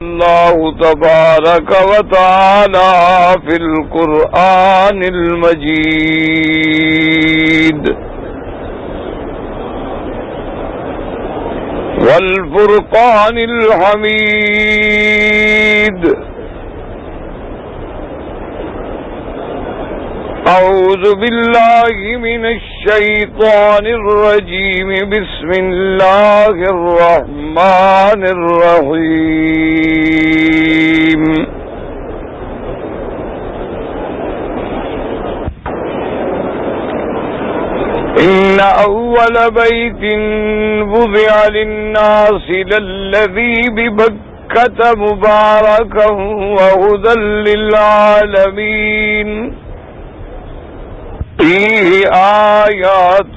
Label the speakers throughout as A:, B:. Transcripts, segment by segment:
A: اللہ تبارک و تعالی فی القرآن المجید والفرقان الحمید اعوذ باللہ من الشیطان الرجیم بسم اللہ الرحمن الرحیم ان اول بیت وضع للناس للذی ببکۃ مبارکا وہدی للعالمین فیہ آیات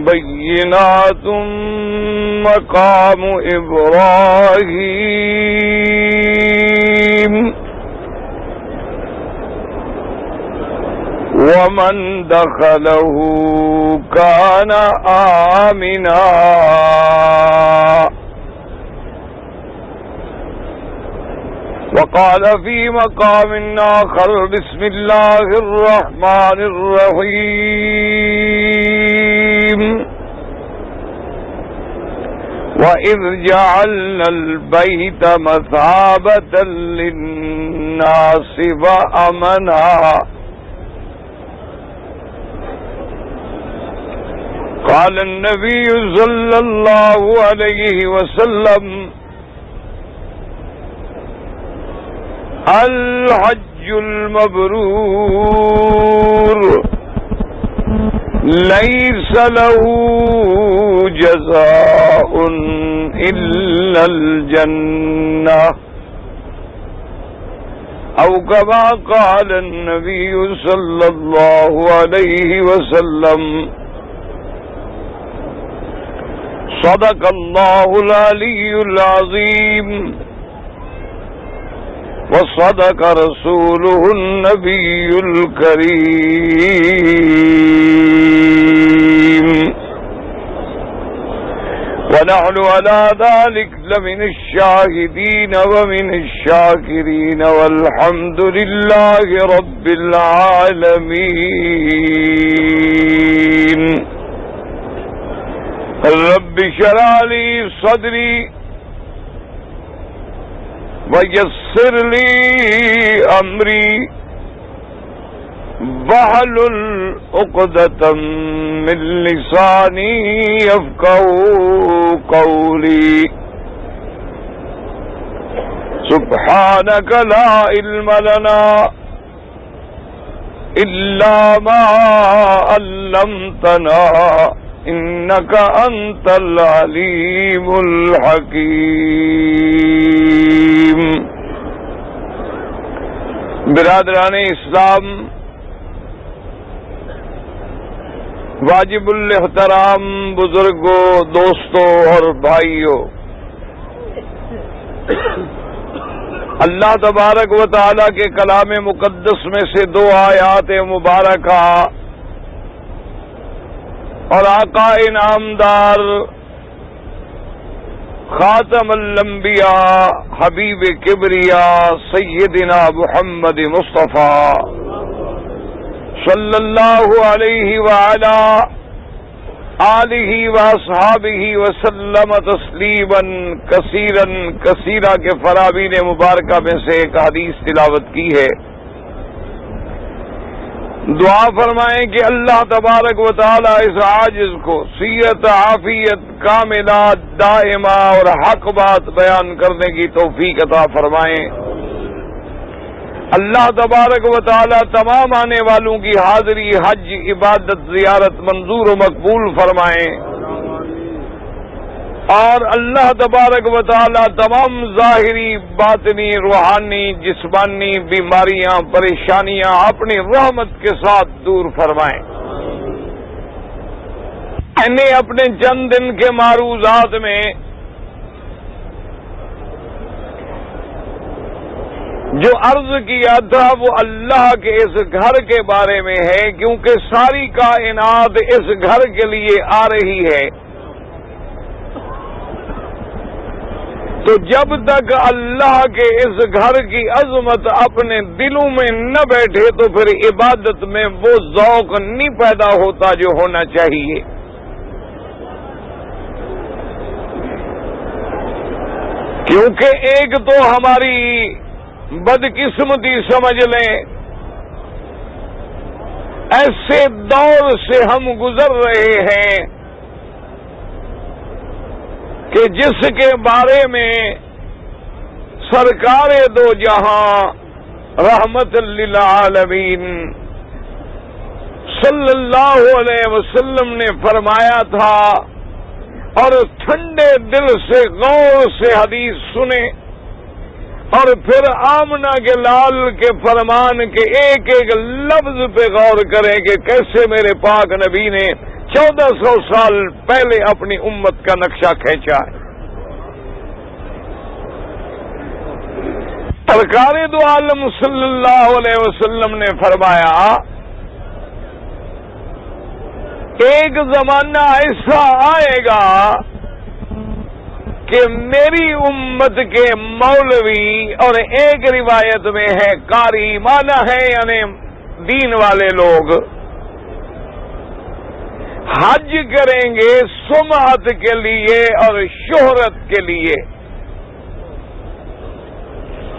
A: بینات مقام ابراہیم ومن دخلہ کان آمنا وقال في مقام آخر بسم الله الرحمن الرحيم وإذ جعلنا البيت مثابة للناس وأمنا قال النبي صلى الله عليه وسلم الحج المبرور ليس له جزاء إلا الجنة أو كما قال النبي صلى الله عليه وسلم صدق الله العلي العظيم وصدق رسوله النبي الكريم ونحن على ذلك لمن الشاهدين ومن الشاكرين والحمد لله رب العالمين رب اشرح لي صدري وَيَسِّرْ لِي أَمْرِي وَاحْلُلْ عُقْدَةً مِّن لِّسَانِي يَفْقَهُوا قَوْلِي سُبْحَانَكَ لَا عِلْمَ لَنَا إِلَّا مَا عَلَّمْتَنَا إِنَّكَ أَنتَ الْعَلِيمُ الْحَكِيمُ برادران اسلام، واجب الاحترام بزرگوں، دوستوں اور بھائیوں، اللہ تبارک و تعالی کے کلام مقدس میں سے دو آیات مبارکہ اور آقا انعامدار خاتم الانبیاء حبیب کبریا سیدنا محمد مصطفیٰ صلی اللہ علیہ وعلا آلہ واصحابہ وسلم تسلیما کثیرا کثیرا کے فرامین مبارکہ میں سے ایک حدیث تلاوت کی ہے۔ دعا فرمائیں کہ اللہ تبارک و تعالی اس عاجز کو صحت عافیت کاملہ دائمہ اور حق بات بیان کرنے کی توفیق عطا فرمائیں۔ اللہ تبارک و تعالی تمام آنے والوں کی حاضری، حج، عبادت، زیارت منظور و مقبول فرمائیں، اور اللہ تبارک و تعالی تمام ظاہری، باطنی، روحانی، جسمانی بیماریاں، پریشانیاں اپنی رحمت کے ساتھ دور فرمائیں۔ انہیں اپنے چند دن کے معروضات میں جو عرض کیا تھا وہ اللہ کے اس گھر کے بارے میں ہے، کیونکہ ساری کائنات اس گھر کے لیے آ رہی ہے۔ تو جب تک اللہ کے اس گھر کی عظمت اپنے دلوں میں نہ بیٹھے تو پھر عبادت میں وہ ذوق نہیں پیدا ہوتا جو ہونا چاہیے. کیونکہ ایک تو ہماری بدقسمتی سمجھ لیں، ایسے دور سے ہم گزر رہے ہیں کہ جس کے بارے میں سرکار دو جہاں رحمت للعالمین صلی اللہ علیہ وسلم نے فرمایا تھا، اور ٹھنڈے دل سے غور سے حدیث سنیں اور پھر آمنہ کے لال کے فرمان کے ایک ایک لفظ پہ غور کریں کہ کیسے میرے پاک نبی نے 1400 سال پہلے اپنی امت کا نقشہ کھینچا ہے. سرکار دو عالم صلی اللہ علیہ وسلم نے فرمایا ایک زمانہ ایسا آئے گا کہ میری امت کے مولوی، اور ایک روایت میں ہے قاری، مانا ہے یعنی دین والے لوگ، حج کریں گے سمعت کے لیے اور شہرت کے لیے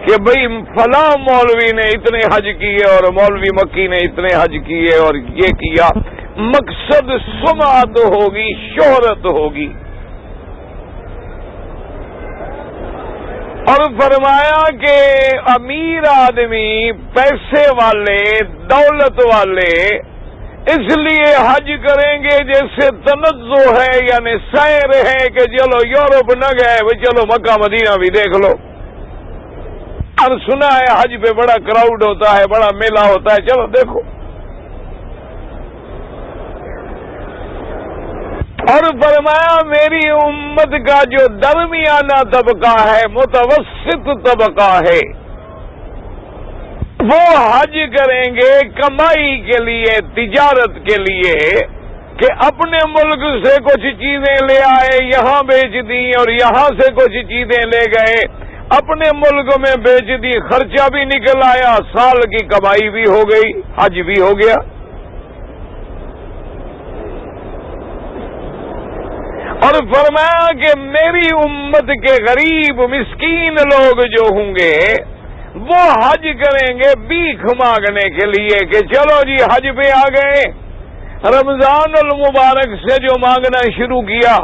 A: کہ بھئی فلاں مولوی نے اتنے حج کیے اور مولوی مکی نے اتنے حج کیے اور یہ کیا. مقصد سمعت ہوگی، شہرت ہوگی. اور فرمایا کہ امیر آدمی، پیسے والے، دولت والے اس لیے حج کریں گے جیسے تنزع ہے یعنی سیر ہے کہ چلو یورپ نہ گئے وہ چلو مکہ مدینہ بھی دیکھ لو. اور سنا ہے حج پہ بڑا کراؤڈ ہوتا ہے، بڑا میلہ ہوتا ہے، چلو دیکھو. اور فرمایا میری امت کا جو درمیانہ طبقہ ہے، متوسط طبقہ ہے، وہ حج کریں گے کمائی کے لیے، تجارت کے لیے، کہ اپنے ملک سے کچھ چیزیں لے آئے، یہاں بیچ دی، اور یہاں سے کچھ چیزیں لے گئے، اپنے ملک میں بیچ دی، خرچہ بھی نکل آیا، سال کی کمائی بھی ہو گئی، حج بھی ہو گیا. اور فرمایا کہ میری امت کے غریب مسکین لوگ جو ہوں گے وہ حج کریں گے بھیک مانگنے کے لیے کہ چلو جی حج پہ آ گئے، رمضان المبارک سے جو مانگنا شروع کیا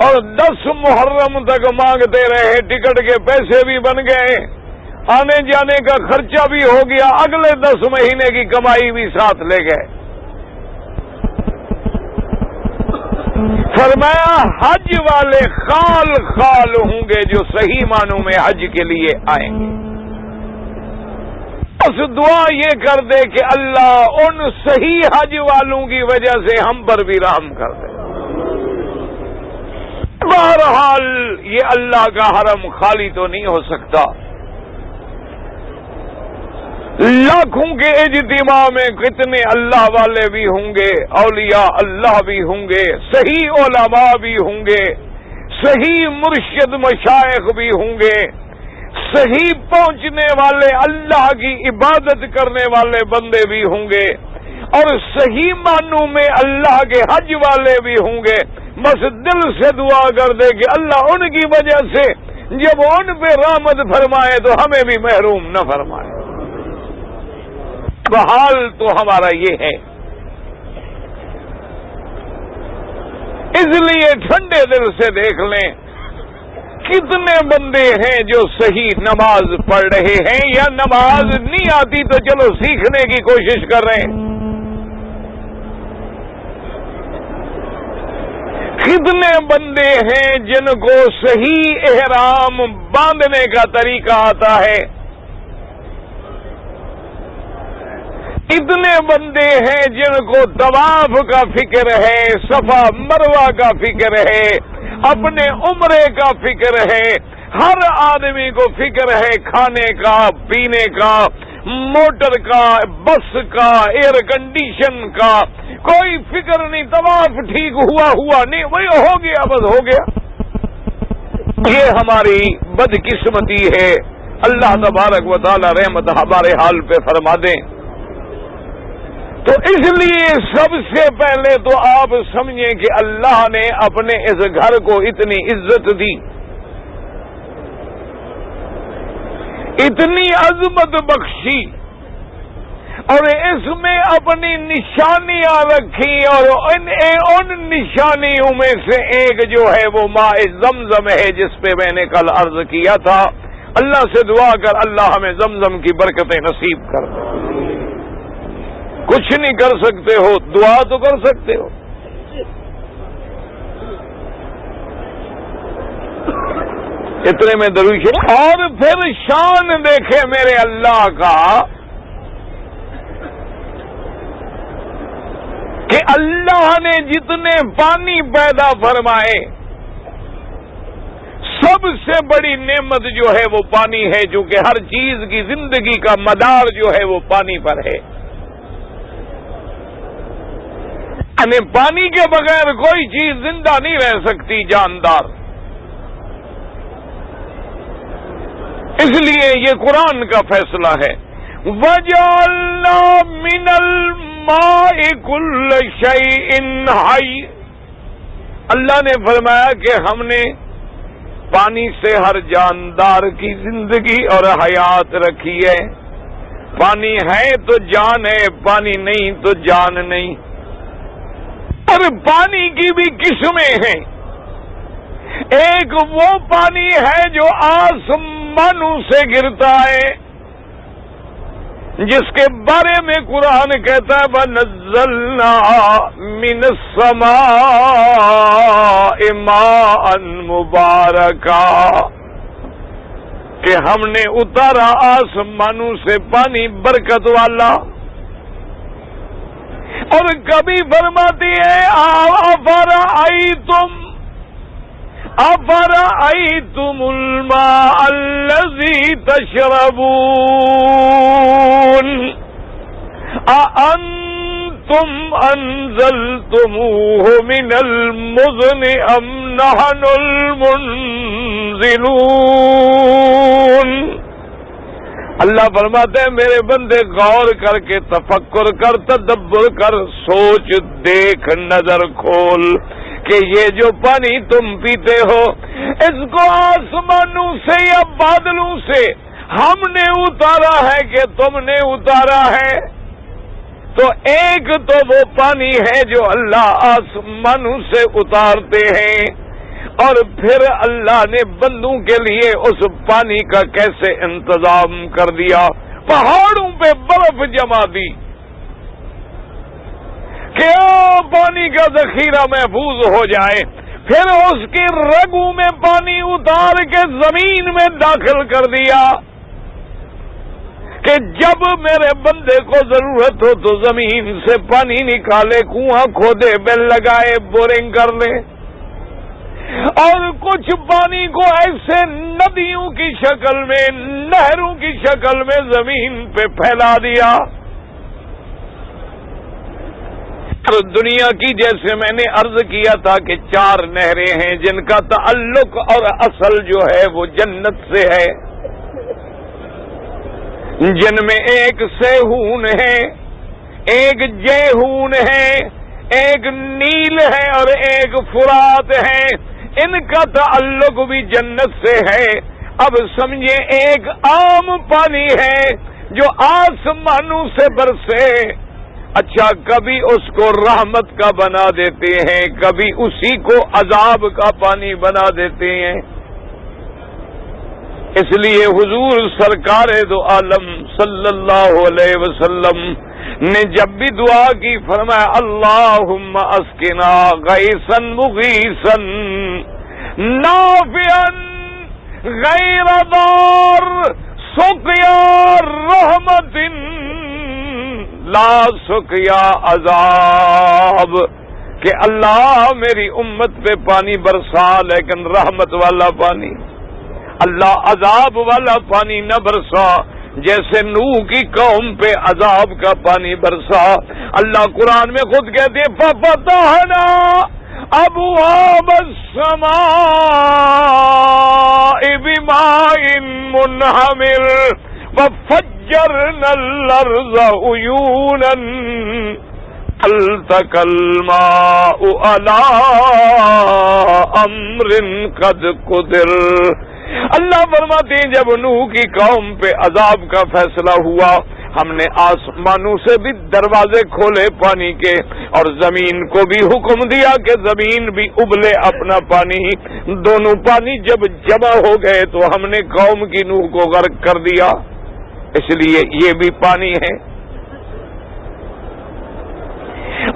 A: اور 10 محرم تک مانگتے رہے، ٹکٹ کے پیسے بھی بن گئے، آنے جانے کا خرچہ بھی ہو گیا، اگلے 10 مہینے کی کمائی بھی ساتھ لے گئے. فرمایا حج والے خال خال ہوں گے جو صحیح معنوں میں حج کے لیے آئیں گے. بس دعا یہ کر دے کہ اللہ ان صحیح حج والوں کی وجہ سے ہم پر بھی رحم کر دے. بہرحال یہ اللہ کا حرم خالی تو نہیں ہو سکتا، لاکھوں کے اجتماع میں کتنے اللہ والے بھی ہوں گے، اولیاء اللہ بھی ہوں گے، صحیح علماء بھی ہوں گے، صحیح مرشد مشائخ بھی ہوں گے، صحیح پہنچنے والے اللہ کی عبادت کرنے والے بندے بھی ہوں گے، اور صحیح معنوں میں اللہ کے حج والے بھی ہوں گے. بس دل سے دعا کر دے کہ اللہ ان کی وجہ سے جب ان پہ رحمت فرمائے تو ہمیں بھی محروم نہ فرمائے. بحال تو ہمارا یہ ہے. اس لیے ٹھنڈے دل سے دیکھ لیں کتنے بندے ہیں جو صحیح نماز پڑھ رہے ہیں یا نماز نہیں آتی تو چلو سیکھنے کی کوشش کر رہے ہیں. کتنے بندے ہیں جن کو صحیح احرام باندھنے کا طریقہ آتا ہے. اتنے بندے ہیں جن کو طواف کا فکر ہے، صفا مروہ کا فکر ہے، اپنے عمرے کا فکر ہے. ہر آدمی کو فکر ہے کھانے کا، پینے کا، موٹر کا، بس کا، ایئر کنڈیشن کا. کوئی فکر نہیں، طواف ٹھیک ہوا نہیں، وہی ہو گیا بس ہو گیا. یہ ہماری بدقسمتی ہے، اللہ تبارک و تعالی رحمت ہمارے حال پہ فرما دیں۔ تو اس لیے سب سے پہلے تو آپ سمجھیں کہ اللہ نے اپنے اس گھر کو اتنی عزت دی، اتنی عظمت بخشی، اور اس میں اپنی نشانیاں رکھی، اور ان نشانیوں میں سے ایک جو ہے وہ ماء زمزم ہے، جس پہ میں نے کل عرض کیا تھا۔ اللہ سے دعا کر اللہ ہمیں زمزم کی برکتیں نصیب کر۔ کچھ نہیں کر سکتے ہو، دعا تو کر سکتے ہو۔ اتنے میں درود شریف، اور پھر شان دیکھے میرے اللہ کا کہ اللہ نے جتنے پانی پیدا فرمائے، سب سے بڑی نعمت جو ہے وہ پانی ہے، جو کہ ہر چیز کی زندگی کا مدار جو ہے وہ پانی پر ہے۔ یعنی پانی کے بغیر کوئی چیز زندہ نہیں رہ سکتی، جاندار۔ اس لیے یہ قرآن کا فیصلہ ہے، وَجَعَلْنَا مِنَ الْمَاءِ كُلَّ شَيْءٍ حَيٍّ۔ اللہ نے فرمایا کہ ہم نے پانی سے ہر جاندار کی زندگی اور حیات رکھی ہے۔ پانی ہے تو جان ہے، پانی نہیں تو جان نہیں۔ اور پانی کی بھی قسمیں ہیں، ایک وہ پانی ہے جو آسمانوں سے گرتا ہے، جس کے بارے میں قرآن کہتا ہے وَنَزَّلْنَا مِنَ السَّمَاءِ مَاءً مُبَارَكًا، کہ ہم نے اتارا آسمانوں سے پانی برکت والا۔ اور کبھی فرماتی ہے أَفَرَأَيْتُمُ الْمَاءَ الَّذِي تَشْرَبُونَ أَأَنْتُمْ أَنزَلْتُمُوهُ مِنَ الْمُزْنِ أَمْ نَحْنُ الْمُنزِلُونَ۔ اللہ فرماتے ہیں میرے بندے غور کر کے تفکر کر، تدبر کر، سوچ، دیکھ، نظر کھول کہ یہ جو پانی تم پیتے ہو، اس کو آسمانوں سے یا بادلوں سے ہم نے اتارا ہے کہ تم نے اتارا ہے؟ تو ایک تو وہ پانی ہے جو اللہ آسمانوں سے اتارتے ہیں، اور پھر اللہ نے بندوں کے لیے اس پانی کا کیسے انتظام کر دیا، پہاڑوں پہ برف جما دی کہ پانی کا ذخیرہ محفوظ ہو جائے، پھر اس کی رگوں میں پانی اتار کے زمین میں داخل کر دیا کہ جب میرے بندے کو ضرورت ہو تو زمین سے پانی نکالے، کنواں کھودے، بیل لگائے، بورنگ کر لے۔ اور کچھ پانی کو ایسے ندیوں کی شکل میں، نہروں کی شکل میں زمین پہ پھیلا دیا۔ دنیا کی جیسے میں نے عرض کیا تھا کہ 4 نہریں ہیں جن کا تعلق اور اصل جو ہے وہ جنت سے ہے، جن میں ایک سیہون ہے، ایک جیہون ہے، ایک نیل ہے اور ایک فرات ہے۔ ان کا تعلق بھی جنت سے ہے۔ اب سمجھے ایک عام پانی ہے جو آسمانوں سے برسے، اچھا کبھی اس کو رحمت کا بنا دیتے ہیں، کبھی اسی کو عذاب کا پانی بنا دیتے ہیں۔ اس لیے حضور سرکار دو عالم صلی اللہ علیہ وسلم نے جب بھی دعا کی فرمایا اللہم اسقنا غیثا مغیثا نافعا غیر ضار سقیا رحمت لا سقیا عذاب، کہ اللہ میری امت پہ پانی برسا لیکن رحمت والا پانی، اللہ عذاب والا پانی نہ برسا جیسے نوح کی قوم پہ عذاب کا پانی برسا۔ اللہ قرآن میں خود کہتے ہیں فَفَتَحْنَا ابواب السماء بماء منهمر وفجرنا الارض عيونا التقى الماء على امر قد قدر. اللہ فرماتے ہیں جب نوح کی قوم پہ عذاب کا فیصلہ ہوا ہم نے آسمانوں سے بھی دروازے کھولے پانی کے اور زمین کو بھی حکم دیا کہ زمین بھی ابلے اپنا پانی. دونوں پانی جب جمع ہو گئے تو ہم نے قوم کی نوح کو غرق کر دیا. اس لیے یہ بھی پانی ہے.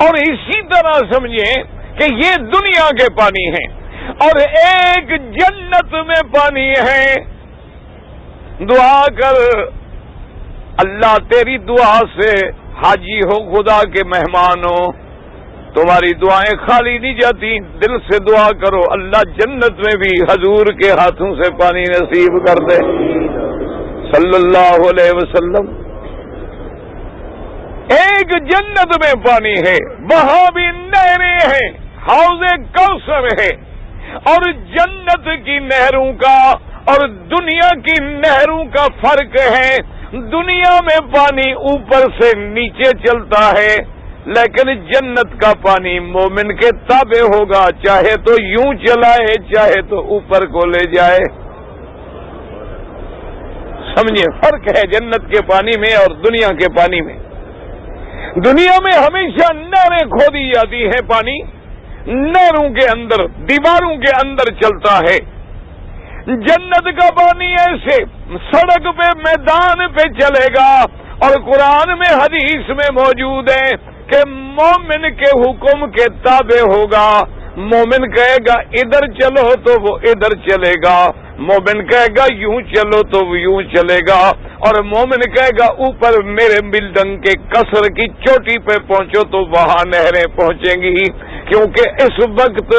A: اور اسی طرح سمجھیں کہ یہ دنیا کے پانی ہیں اور ایک جنت میں پانی ہے. دعا کر اللہ تیری دعا سے حاجی ہو خدا کے مہمان ہو تمہاری دعائیں خالی نہیں جاتی. دل سے دعا کرو اللہ جنت میں بھی حضور کے ہاتھوں سے پانی نصیب کر دے صلی اللہ علیہ وسلم. ایک جنت میں پانی ہے وہاں بھی نہریں ہیں حوض کوثر ہے. اور جنت کی نہروں کا اور دنیا کی نہروں کا فرق ہے. دنیا میں پانی اوپر سے نیچے چلتا ہے لیکن جنت کا پانی مومن کے تابع ہوگا چاہے تو یوں چلائے چاہے تو اوپر کو لے جائے. سمجھے فرق ہے جنت کے پانی میں اور دنیا کے پانی میں. دنیا میں ہمیشہ نہریں کھودی جاتی ہیں پانی نہروں کے اندر دیواروں کے اندر چلتا ہے. جنت کا پانی ایسے سڑک پہ میدان پہ چلے گا. اور قرآن میں حدیث میں موجود ہے کہ مومن کے حکم کے تابع ہوگا. مومن کہے گا ادھر چلو تو وہ ادھر چلے گا. مومن کہے گا یوں چلو تو وہ یوں چلے گا. اور مومن کہے گا اوپر میرے بلڈنگ کے قصر کی چوٹی پہ پہنچو تو وہاں نہریں پہنچیں گی. کیونکہ اس وقت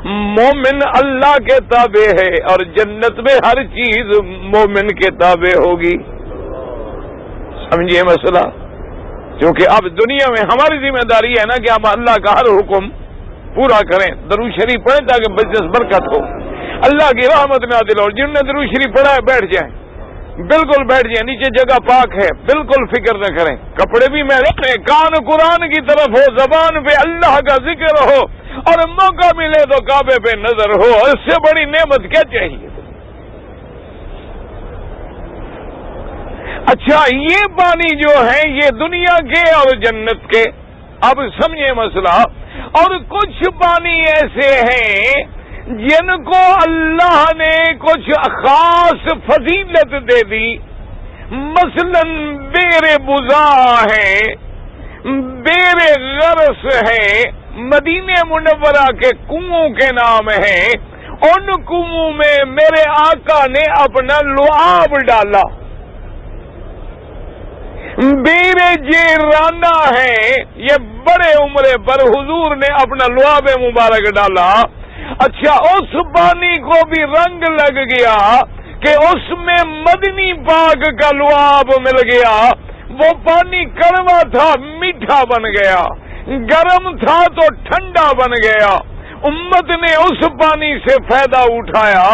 A: مومن اللہ کے تابع ہے اور جنت میں ہر چیز مومن کے تابع ہوگی. سمجھیے مسئلہ. کیونکہ اب دنیا میں ہماری ذمہ داری ہے نا کہ ہم اللہ کا ہر حکم پورا کریں. درود شریف پڑھیں تاکہ بزنس برکت ہو. اللہ کی رحمت نازل ہو. جن نے درود شریف پڑھا ہے بیٹھ جائیں بالکل بیٹھ جائیں. نیچے جگہ پاک ہے بالکل فکر نہ کریں. کپڑے بھی میں رکھیں کان قرآن کی طرف ہو زبان پہ اللہ کا ذکر ہو اور موقع ملے تو کعبے پہ نظر ہو. اس سے بڑی نعمت کیا چاہیے. اچھا یہ پانی جو ہے یہ دنیا کے اور جنت کے. اب سمجھے مسئلہ. اور کچھ پانی ایسے ہیں جن کو اللہ نے کچھ خاص فضیلت دے دی. مثلا بیر بزا ہے بیر غرس ہے مدینہ منورہ کے کنویں کے نام ہیں. ان کنویں میں میرے آقا نے اپنا لعاب ڈالا. بیر جیرانہ ہے یہ بڑے عمرے پر حضور نے اپنا لعاب مبارک ڈالا. اچھا اس پانی کو بھی رنگ لگ گیا کہ اس میں مدنی پاک کا لعاب مل گیا. وہ پانی کڑوا تھا میٹھا بن گیا گرم تھا تو ٹھنڈا بن گیا. امت نے اس پانی سے فائدہ اٹھایا.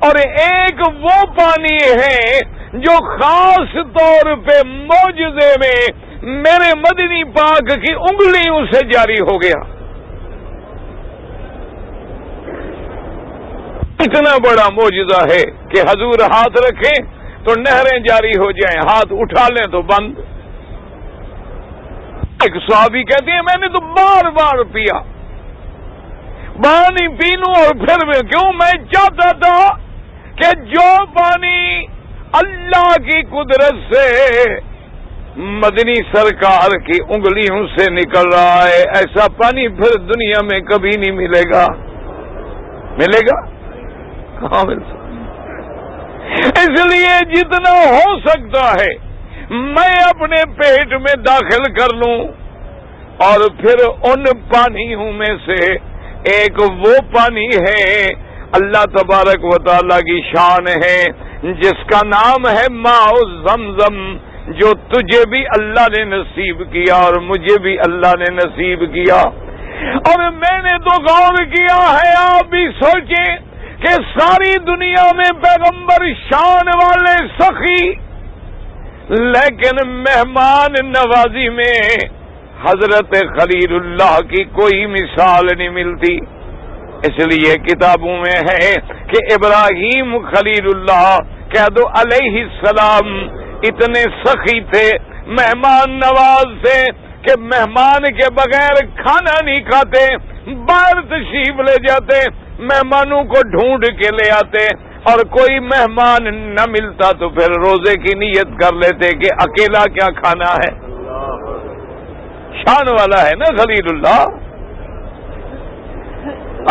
A: اور ایک وہ پانی ہے جو خاص طور پہ معجزے میں میرے مدنی پاک کی انگلیوں سے جاری ہو گیا. اتنا بڑا معجزہ ہے کہ حضور ہاتھ رکھیں تو نہریں جاری ہو جائیں ہاتھ اٹھا لیں تو بند. ایک صحابی کہتے ہیں میں نے تو بار بار پیا پانی پی لوں اور پھر میں کیوں میں چاہتا تھا کہ جو پانی اللہ کی قدرت سے مدنی سرکار کی انگلیوں سے نکل رہا ہے ایسا پانی پھر دنیا میں کبھی نہیں ملے گا. ملے گا کہاں مل سکتا. اس لیے جتنا ہو سکتا ہے میں اپنے پیٹ میں داخل کر لوں. اور پھر ان پانیوں میں سے ایک وہ پانی ہے اللہ تبارک و تعالیٰ کی شان ہے جس کا نام ہے ماء زمزم جو تجھے بھی اللہ نے نصیب کیا اور مجھے بھی اللہ نے نصیب کیا. اور میں نے تو غور کیا ہے، آپ بھی سوچیں کہ ساری دنیا میں پیغمبر شان والے سخی، لیکن مہمان نوازی میں حضرت خلیل اللہ کی کوئی مثال نہیں ملتی۔ اس لیے کتابوں میں ہے کہ ابراہیم خلیل اللہ کہہ دو علیہ السلام اتنے سخی تھے، مہمان نواز تھے کہ مہمان کے بغیر کھانا نہیں کھاتے، باہر تشریف لے جاتے، مہمانوں کو ڈھونڈ کے لے آتے، اور کوئی مہمان نہ ملتا تو پھر روزے کی نیت کر لیتے کہ اکیلا کیا کھانا ہے۔ شان والا ہے نا خلیل اللہ،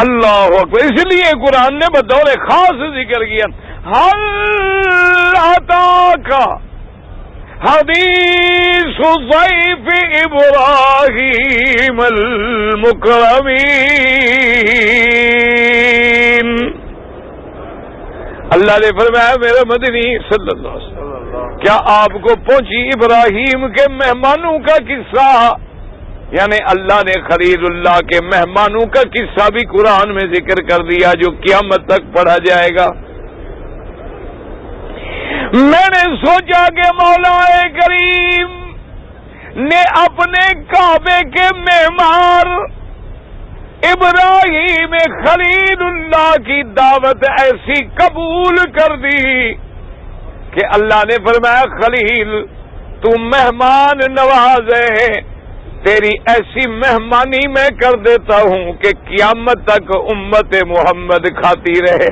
A: اللہ اکبر۔ اس لیے قرآن نے بطور خاص ذکر کیا، حل اتاک حدیث ضیف ابراہیم المکرمین۔ اللہ نے فرمایا میرے مدنی صلی اللہ علیہ وسلم، کیا آپ کو پہنچی ابراہیم کے مہمانوں کا قصہ؟ یعنی اللہ نے خلیل اللہ کے مہمانوں کا قصہ بھی قرآن میں ذکر کر دیا جو قیامت تک پڑھا جائے گا۔ میں نے سوچا کہ مولا کریم نے اپنے کعبے کے معمار ابراہیم خلیل اللہ کی دعوت ایسی قبول کر دی کہ اللہ نے فرمایا خلیل تو مہمان نواز ہے، تیری ایسی مہمانی میں کر دیتا ہوں کہ قیامت تک امت محمد کھاتی رہے۔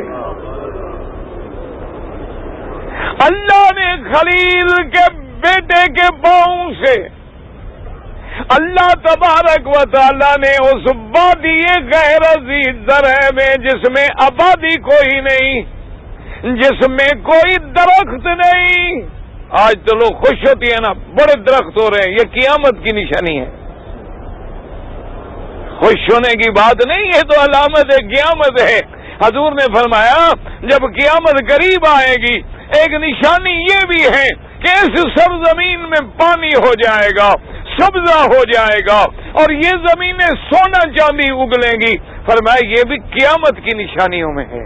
A: اللہ نے خلیل کے بیٹے کے پاؤں سے اللہ تبارک و تعالی نے اس وادی غیر ذی زرع میں جس میں آبادی کوئی نہیں، جس میں کوئی درخت نہیں، آج تو لوگ خوش ہوتی ہیں نا بڑے درخت ہو رہے ہیں، یہ قیامت کی نشانی ہے، خوش ہونے کی بات نہیں، یہ تو علامت ہے قیامت ہے۔ حضور نے فرمایا جب قیامت قریب آئے گی ایک نشانی یہ بھی ہے کہ اس سرزمین میں پانی ہو جائے گا، سبزہ ہو جائے گا، اور یہ زمینیں سونا چاندی اگلیں گی۔ فرمایا یہ بھی قیامت کی نشانیوں میں ہے۔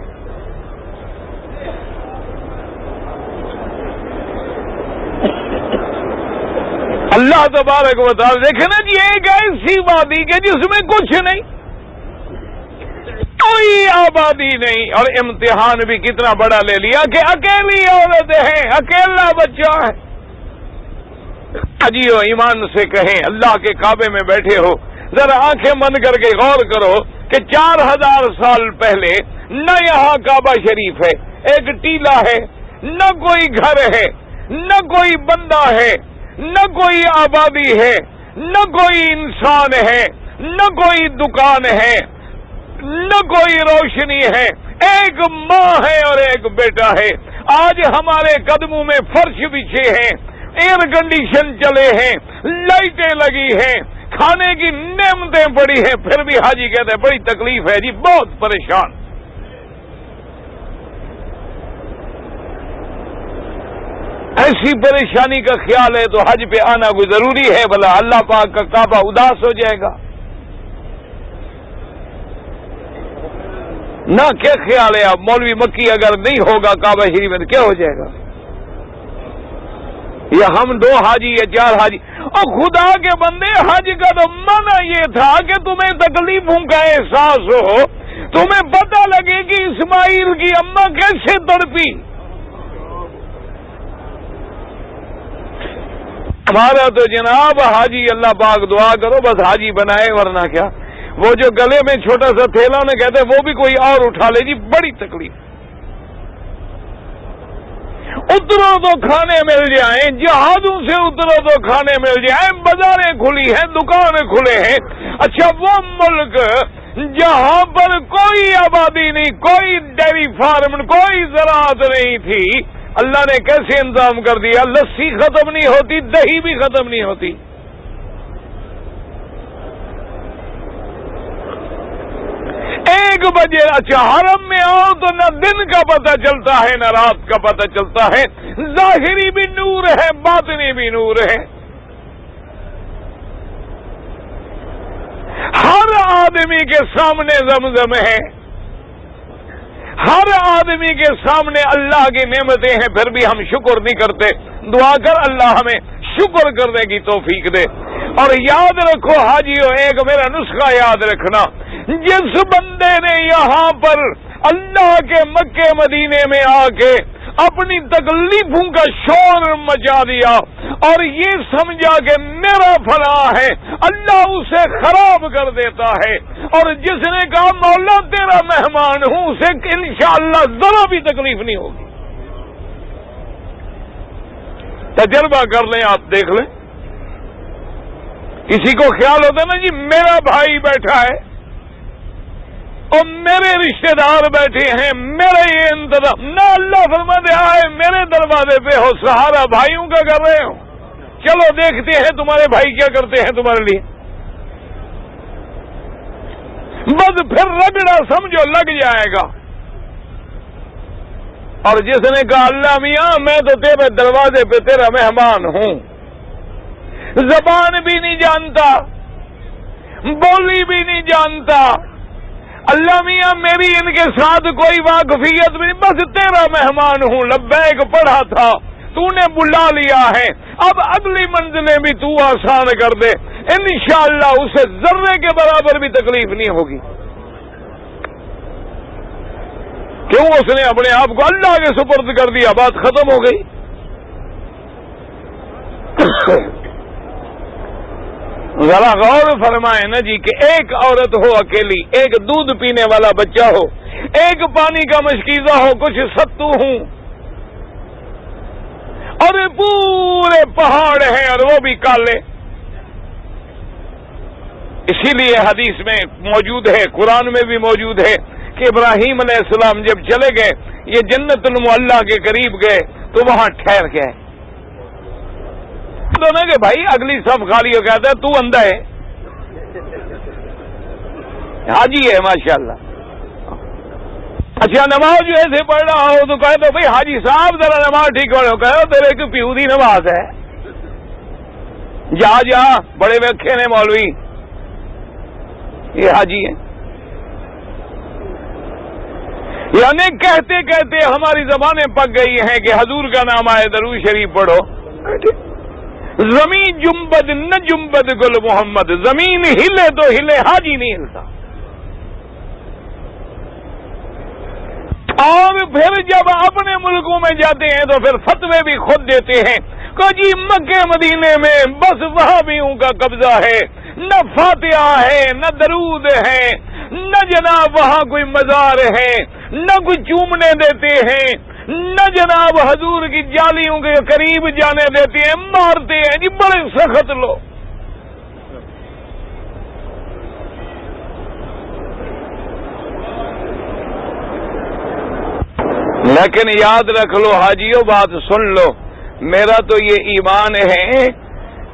A: اللہ تبارک و تعالی دیکھیں نا جی ایک ایسی وادی کہ جس میں کچھ نہیں، کوئی آبادی نہیں، اور امتحان بھی کتنا بڑا لے لیا کہ اکیلی عورت ہے، اکیلا بچہ ہے۔ اجیو ایمان سے کہیں اللہ کے کعبے میں بیٹھے ہو، ذرا آنکھیں بند کر کے غور کرو کہ 4000 سال پہلے نہ یہاں کعبہ شریف ہے، ایک ٹیلا ہے، نہ کوئی گھر ہے، نہ کوئی بندہ ہے، نہ کوئی آبادی ہے، نہ کوئی انسان ہے، نہ کوئی دکان ہے، نہ کوئی روشنی ہے، ایک ماں ہے اور ایک بیٹا ہے۔ آج ہمارے قدموں میں فرش بچھے ہیں، ایئر کنڈیشن چلے ہیں، لائٹیں لگی ہیں، کھانے کی نعمتیں پڑی ہیں، پھر بھی حاجی کہتے ہیں بڑی تکلیف ہے جی، بہت پریشان۔ ایسی پریشانی کا خیال ہے تو حج پہ آنا کوئی ضروری ہے، بھلا اللہ پاک کا کعبہ اداس ہو جائے گا؟ نہ کیا خیال ہے آپ مولوی مکی اگر نہیں ہوگا کعبہ شریف میں تو کیا ہو جائے گا؟ یا ہم 2 حاجی یا 4 حاجی، اور خدا کے بندے حج کا تو معنی یہ تھا کہ تمہیں تکلیفوں کا احساس ہو، تمہیں پتہ لگے کہ اسماعیل کی اماں کیسے تڑپی۔ ہمارا تو جناب حاجی اللہ پاک دعا کرو بس حاجی بنائے، ورنہ کیا وہ جو گلے میں چھوٹا سا تھیلا انہیں کہتے ہیں وہ بھی کوئی اور اٹھا لے جی، بڑی تکلیف۔ اترو تو کھانے مل جائیں، جہازوں سے اترو تو کھانے مل جائیں، بازاریں کھلی ہیں، دکانیں کھلے ہیں۔ اچھا وہ ملک جہاں پر کوئی آبادی نہیں، کوئی ڈیری فارم، کوئی زراعت نہیں تھی، اللہ نے کیسے انتظام کر دیا؟ لسی ختم نہیں ہوتی، دہی بھی ختم نہیں ہوتی۔ ایک بجے اچھا حرم میں آؤ تو نہ دن کا پتہ چلتا ہے نہ رات کا پتہ چلتا ہے، ظاہری بھی نور ہے باطنی بھی نور ہے۔ ہر آدمی کے سامنے زمزم ہے، ہر آدمی کے سامنے اللہ کی نعمتیں ہیں، پھر بھی ہم شکر نہیں کرتے۔ دعا کر اللہ ہمیں شکر کرنے کی توفیق دے۔ اور یاد رکھو حاجیو، ایک میرا نسخہ یاد رکھنا، جس بندے نے یہاں پر اللہ کے مکے مدینے میں آ کے اپنی تکلیفوں کا شور مچا دیا اور یہ سمجھا کہ میرا فلاح ہے، اللہ اسے خراب کر دیتا ہے، اور جس نے کہا مولا تیرا مہمان ہوں، اسے انشاءاللہ ذرا بھی تکلیف نہیں ہوگی۔ تجربہ کر لیں، آپ دیکھ لیں۔ کسی کو خیال ہوتا ہے نا جی میرا بھائی بیٹھا ہے اور میرے رشتہ دار بیٹھے ہیں، میرا یہ انتظام نہ، اللہ فرماتے آئے میرے دروازے پہ ہو، سہارا بھائیوں کا کر رہے ہو، چلو دیکھتے ہیں تمہارے بھائی کیا کرتے ہیں تمہارے لیے۔ بس پھر رگڑا سمجھو لگ جائے گا۔ اور جس نے کہا اللہ میاں میں تو تیرے دروازے پہ تیرا مہمان ہوں، زبان بھی نہیں جانتا، بولی بھی نہیں جانتا، اللہ میاں میری ان کے ساتھ کوئی واقفیت بھی نہیں، بس تیرا مہمان ہوں، لبیک پڑھا تھا، تو نے بلا لیا ہے، اب اگلی منزلیں بھی تو آسان کر دے، انشاءاللہ اسے ذرے کے برابر بھی تکلیف نہیں ہوگی۔ کیوں؟ اس نے اپنے آپ کو اللہ کے سپرد کر دیا، بات ختم ہو گئی۔ ذرا غور فرمائیں نا جی کہ ایک عورت ہو اکیلی، ایک دودھ پینے والا بچہ ہو، ایک پانی کا مشکیزہ ہو، کچھ ستو ہوں، اور پورے پہاڑ ہیں اور وہ بھی کالے۔ اسی لیے حدیث میں موجود ہے، قرآن میں بھی موجود ہے کہ ابراہیم علیہ السلام جب چلے گئے، یہ جنت المعلیٰ کے قریب گئے تو وہاں ٹھہر گئے۔ کہ بھائی اگلی صف خالی ہو، کہتا ہے تو اندھا ہے، حاجی ہے ماشاءاللہ۔ اچھا نماز جو ایسے پڑھ رہا ہو تو کہہ دو بھائی حاجی صاحب ذرا نماز ٹھیک پڑھو، کہو تیرے کی پیودی نماز ہے، جا جا بڑے وکھے نے مولوی، یہ حاجی ہے۔ یعنی کہتے کہتے ہماری زبانیں پک گئی ہیں کہ حضور کا نام آئے درود شریف پڑھو۔ زمین جنبد نہ جنبد گل محمد، زمین ہلے تو ہلے، حاجی نہیں ہلتا۔ اور پھر جب اپنے ملکوں میں جاتے ہیں تو پھر فتوے بھی خود دیتے ہیں کہ جی مکے مدینے میں بس وہابیوں کا قبضہ ہے، نہ فاتحہ ہے، نہ درود ہے، نہ جناب وہاں کوئی مزار ہے، نہ کوئی چومنے دیتے ہیں، نہ جناب حضور کی جالیوں کے قریب جانے دیتے ہیں، مارتے ہیں جی، بڑے سخت لوگ۔ لیکن یاد رکھ لو حاجیو، بات سن لو، میرا تو یہ ایمان ہے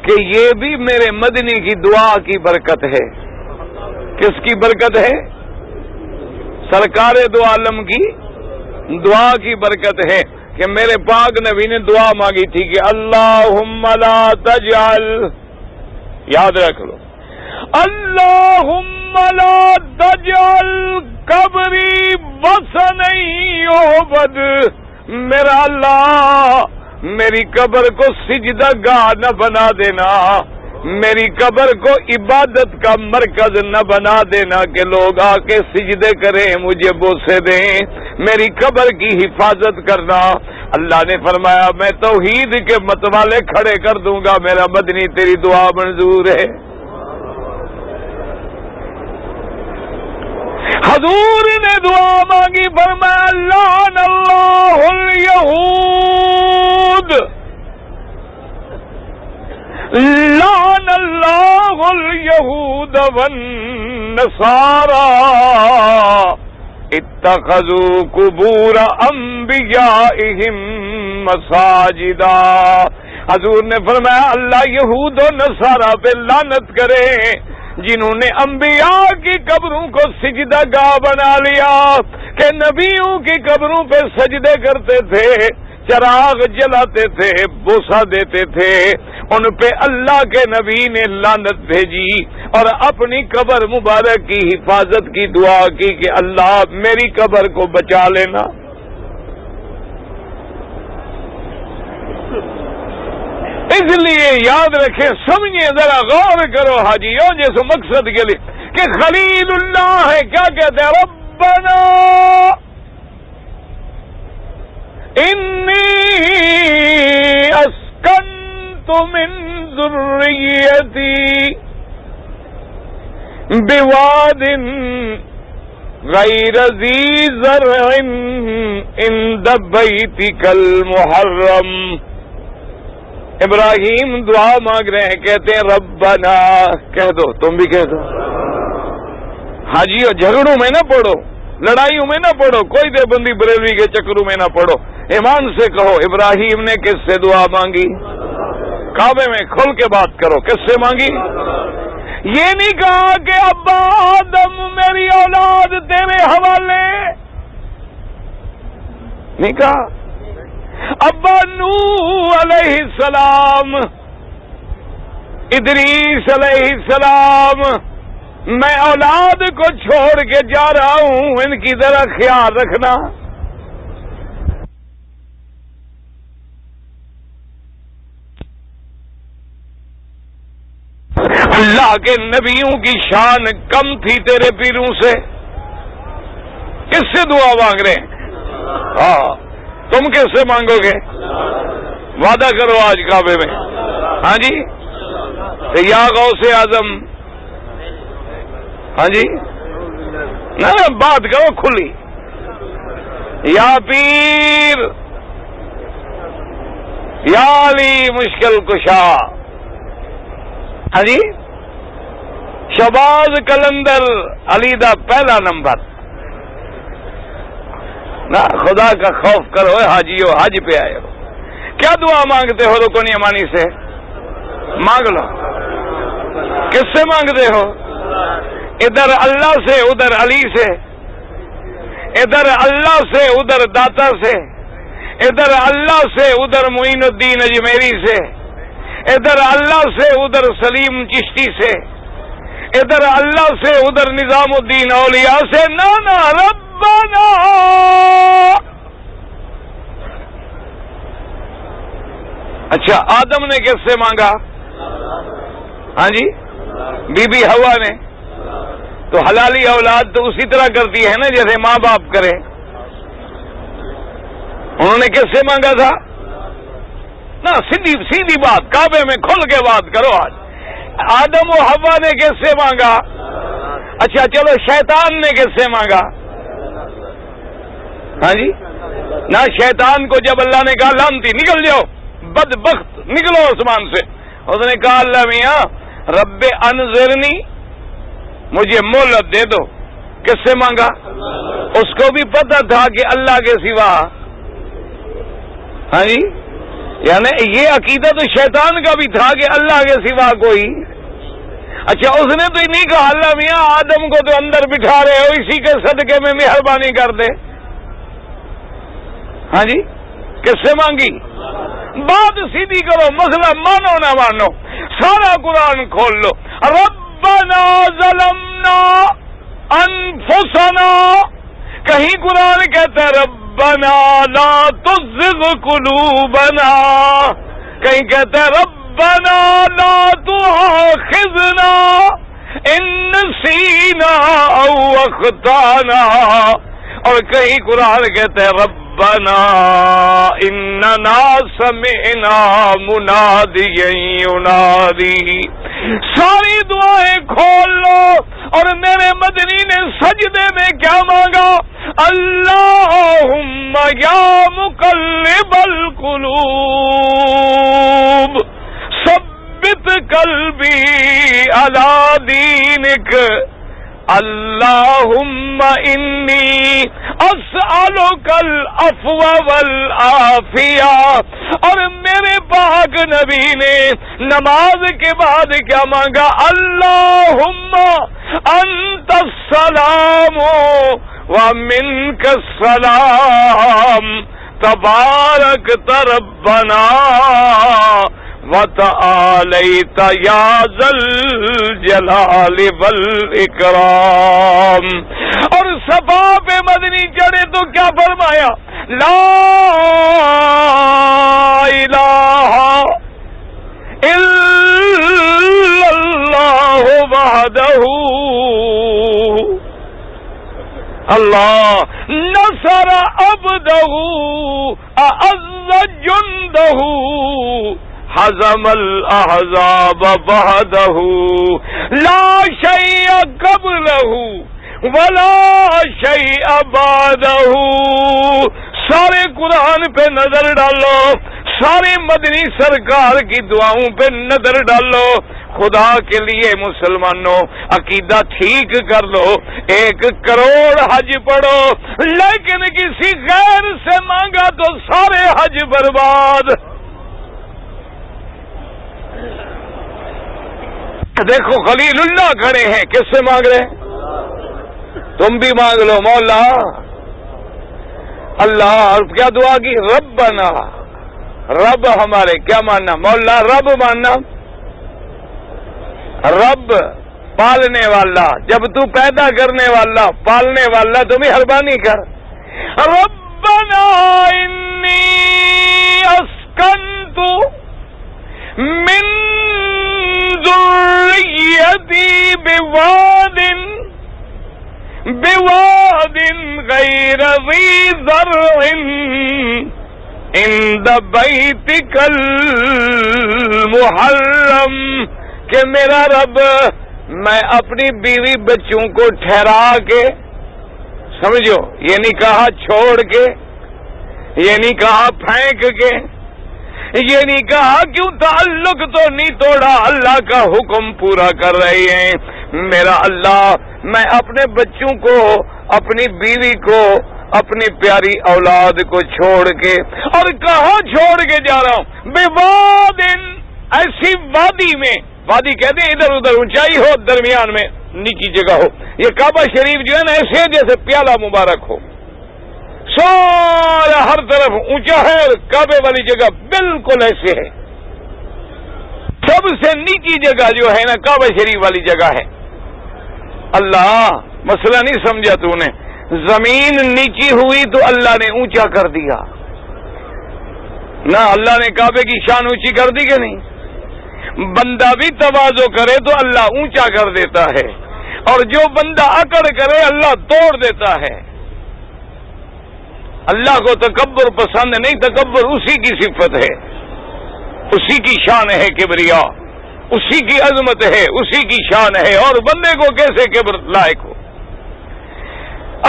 A: کہ یہ بھی میرے مدنی کی دعا کی برکت ہے۔ کس کی برکت ہے؟ سرکار دو عالم کی دعا کی برکت ہے کہ میرے پاک نبی نے دعا مانگی تھی کہ اللہم لا تجعل، یاد رکھ لو، اللہم لا تجعل قبری وثنا یعبد، میرا اللہ میری قبر کو سجدہ گاہ نہ بنا دینا، میری قبر کو عبادت کا مرکز نہ بنا دینا کہ لوگ آ کے سجدے کریں، مجھے بوسے دیں، میری قبر کی حفاظت کرنا۔ اللہ نے فرمایا میں توحید کے متوالے کھڑے کر دوں گا، میرا مدنی تیری دعا منظور ہے۔ حضور نے دعا مانگی، فرمایا لعن اللہ الیہود، لعن اللہ الیہود والنصارى اتخذوا قبور انبیائہم مساجدا۔ حضور نے فرمایا اللہ یہود و نصارہ پہ لعنت کرے جنہوں نے انبیاء کی قبروں کو سجدہ گاہ بنا لیا، کہ نبیوں کی قبروں پہ سجدے کرتے تھے، چراغ جلاتے تھے، بوسہ دیتے تھے، ان پہ اللہ کے نبی نے لعنت بھیجی۔ اور اپنی قبر مبارک کی حفاظت کی دعا کی کہ اللہ میری قبر کو بچا لینا. اس لیے یاد رکھیں، سمجھیں، ذرا غور کرو حاجیوں جس مقصد کے لیے کہ خلیل اللہ ہے. کیا کہتے ہیں؟ ربنا انی اسکنت من ذریتی بواد غیر ذی زرع عند بیتک المحرم. ابراہیم دعا مانگ رہے ہیں، کہتے ہیں ربنا. کہہ دو، تم بھی کہہ دو. حاجیوں جھگڑوں میں نہ پڑو، لڑائیوں میں نہ پڑو، کوئی دیوبندی بریلوی کے چکروں میں نہ پڑو. ایمان سے کہو ابراہیم نے کس سے دعا مانگی؟ کعبے میں کھل کے بات کرو، کس سے مانگی؟ یہ نہیں کہا کہ ابا آدم میری اولاد تیرے حوالے، نہیں کہا. ابا نوح علیہ السلام، ادریس علیہ السلام، میں اولاد کو چھوڑ کے جا رہا ہوں، ان کی ذرا خیال رکھنا. اللہ کے نبیوں کی شان کم تھی تیرے پیروں سے؟ کس سے دعا مانگ رہے ہیں؟ ہاں، تم کس سے مانگو گے؟ وعدہ کرو آج کعبے میں. ہاں جی، یا غوث اعظم. ہاں جی، نہ بات کرو کھلی. یا پیر، یا علی مشکل کشا. ہاں جی، شہباز کلندر علی دا پہلا نمبر. نہ خدا کا خوف کرو حاجیو، حج پہ آئے ہو. کیا دعا مانگتے ہو رکن یمانی سے؟ مانگ لو. کس سے مانگتے ہو؟ ادھر اللہ سے، ادھر علی سے. ادھر اللہ سے، ادھر داتا سے. ادھر اللہ سے، ادھر معین الدین اجمیری سے. ادھر اللہ سے، ادھر سلیم چشتی سے. ادھر اللہ سے، ادھر نظام الدین اولیاء سے. نانا ربنا. اچھا، آدم نے کس سے مانگا؟ ہاں جی، بی بی ہوا نے. تو حلالی اولاد تو اسی طرح کرتی ہے نا جیسے ماں باپ کرے. انہوں نے کس سے مانگا تھا؟ نا سیدھی بات، کعبے میں کھل کے بات کرو. آج آدم و حوا نے کس سے مانگا؟ اچھا چلو، شیطان نے کس سے مانگا؟ ہاں جی، نہ شیطان کو جب اللہ نے کہا لعنتی نکل جاؤ، بدبخت نکلو آسمان سے، اس نے کہا اللہ میاں رب انظرنی، مجھے مہلت دے دو. کس سے مانگا؟ اس کو بھی پتہ تھا کہ اللہ کے سوا. ہاں جی، یعنی یہ عقیدہ تو شیطان کا بھی تھا کہ اللہ کے سوا کوئی. اچھا، اس نے تو نہیں کہا اللہ میاں آدم کو تو اندر بٹھا رہے ہو، اسی کے صدقے میں مہربانی کر دے. ہاں جی، کس سے مانگی؟ بات سیدھی کرو، مسئلہ مانو نہ مانو، سارا قرآن کھول لو. ربنا ظلمنا انفسنا، کہیں قرآن کہتا ہے ربنا لا تزغ قلوبنا، کہیں کہتا ہے ربنا لا تؤاخذنا ان نسینا او اخطانا، اور کہیں قرآن کہتا ہے ربنا اننا سمعنا منادیا ینادی. ساری دعائیں کھول لو. اور میرے مدنی نے سجدے میں کیا مانگا؟ اللہم یا مقلب القلوب ثبت قلبی علی دینک. اللہم انی اسألک العفو والعافیہ. اور میرے پاک نبی نے نماز کے بعد کیا مانگا؟ اللہم انت السلام ومنک السلام تبارک ربنا وتعالیت یا ذا الجلال والاکرام. اور صفا پہ مدنی چڑھے تو کیا فرمایا؟ لا الہ الا اللہ وحدہ اللہ نصر عبدہ اعز جندہ حزم الاحزاب وحدہ لا شیء قبلہ ولا شیء بعدہ. سارے قرآن پہ نظر ڈالو، سارے مدنی سرکار کی دعاؤں پہ نظر ڈالو. خدا کے لیے مسلمانوں عقیدہ ٹھیک کر لو. 1 کروڑ حج پڑھو لیکن کسی غیر سے مانگا تو سارے حج برباد. دیکھو خلیل اللہ کھڑے ہیں، کس سے مانگ رہے ہیں؟ تم بھی مانگ لو مولا اللہ. اور کیا دعا کی؟ ربنا، رب ہمارے. کیا ماننا؟ مولا رب ماننا. رب پالنے والا، جب تو پیدا کرنے والا پالنے والا تو مہربانی کر. ربنا انی اسکنت من ذریتی بواد غیر ذی زرع عند بیتک المحرم. کہ میرا رب میں اپنی بیوی بچوں کو ٹھہرا کے، سمجھو یہ نہیں کہا چھوڑ کے، یہ نہیں کہا پھینک کے، یہ نہیں کہا کیوں تعلق تو نہیں توڑا، اللہ کا حکم پورا کر رہے ہیں. میرا اللہ میں اپنے بچوں کو، اپنی بیوی کو، اپنی پیاری اولاد کو چھوڑ کے، اور کہاں چھوڑ کے جا رہا ہوں؟ بواد، ایسی وادی میں. وادی کہتے ہیں ادھر ادھر اونچائی ہو، درمیان میں نیچی جگہ ہو. یہ کعبہ شریف جو ہے نا ایسے جیسے پیالہ مبارک ہو، سارا ہر طرف اونچا ہے، اور کعبے والی جگہ بالکل ایسے ہے. سب سے نیچی جگہ جو ہے نا کعبہ شریف والی جگہ ہے. اللہ مسئلہ نہیں سمجھا تو نے. زمین نیچی ہوئی تو اللہ نے اونچا کر دیا نہ. اللہ نے کعبے کی شان اونچی کر دی کہ نہیں؟ بندہ بھی تواضع کرے تو اللہ اونچا کر دیتا ہے، اور جو بندہ اکڑ کرے اللہ توڑ دیتا ہے. اللہ کو تکبر پسند نہیں، تکبر اسی کی صفت ہے، اسی کی شان ہے کبریا، اسی کی عظمت ہے، اسی کی شان ہے. اور بندے کو کیسے کبر لائق ہو؟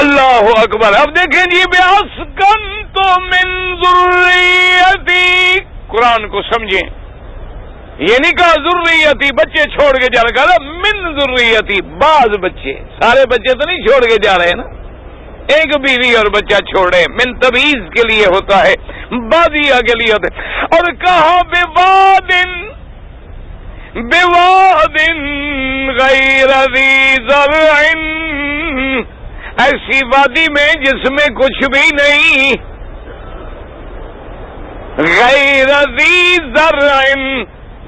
A: اللہ اکبر. اب دیکھیں جی بِأَسْكَنْتُ مِنْ ذُرِّيَّتِي. قرآن کو سمجھیں. یہ نہیں کہا ذریتی بچے چھوڑ کے جا رہے، کہا من ذریتی بعض بچے. سارے بچے تو نہیں چھوڑ کے جا رہے نا، ایک بیوی اور بچہ چھوڑے. من تمیز کے لیے ہوتا ہے، بادیا کے لیے ہوتا ہے. اور کہا بواد غیر ذی زرع، ایسی وادی میں جس میں کچھ بھی نہیں. غیر ذی زرع،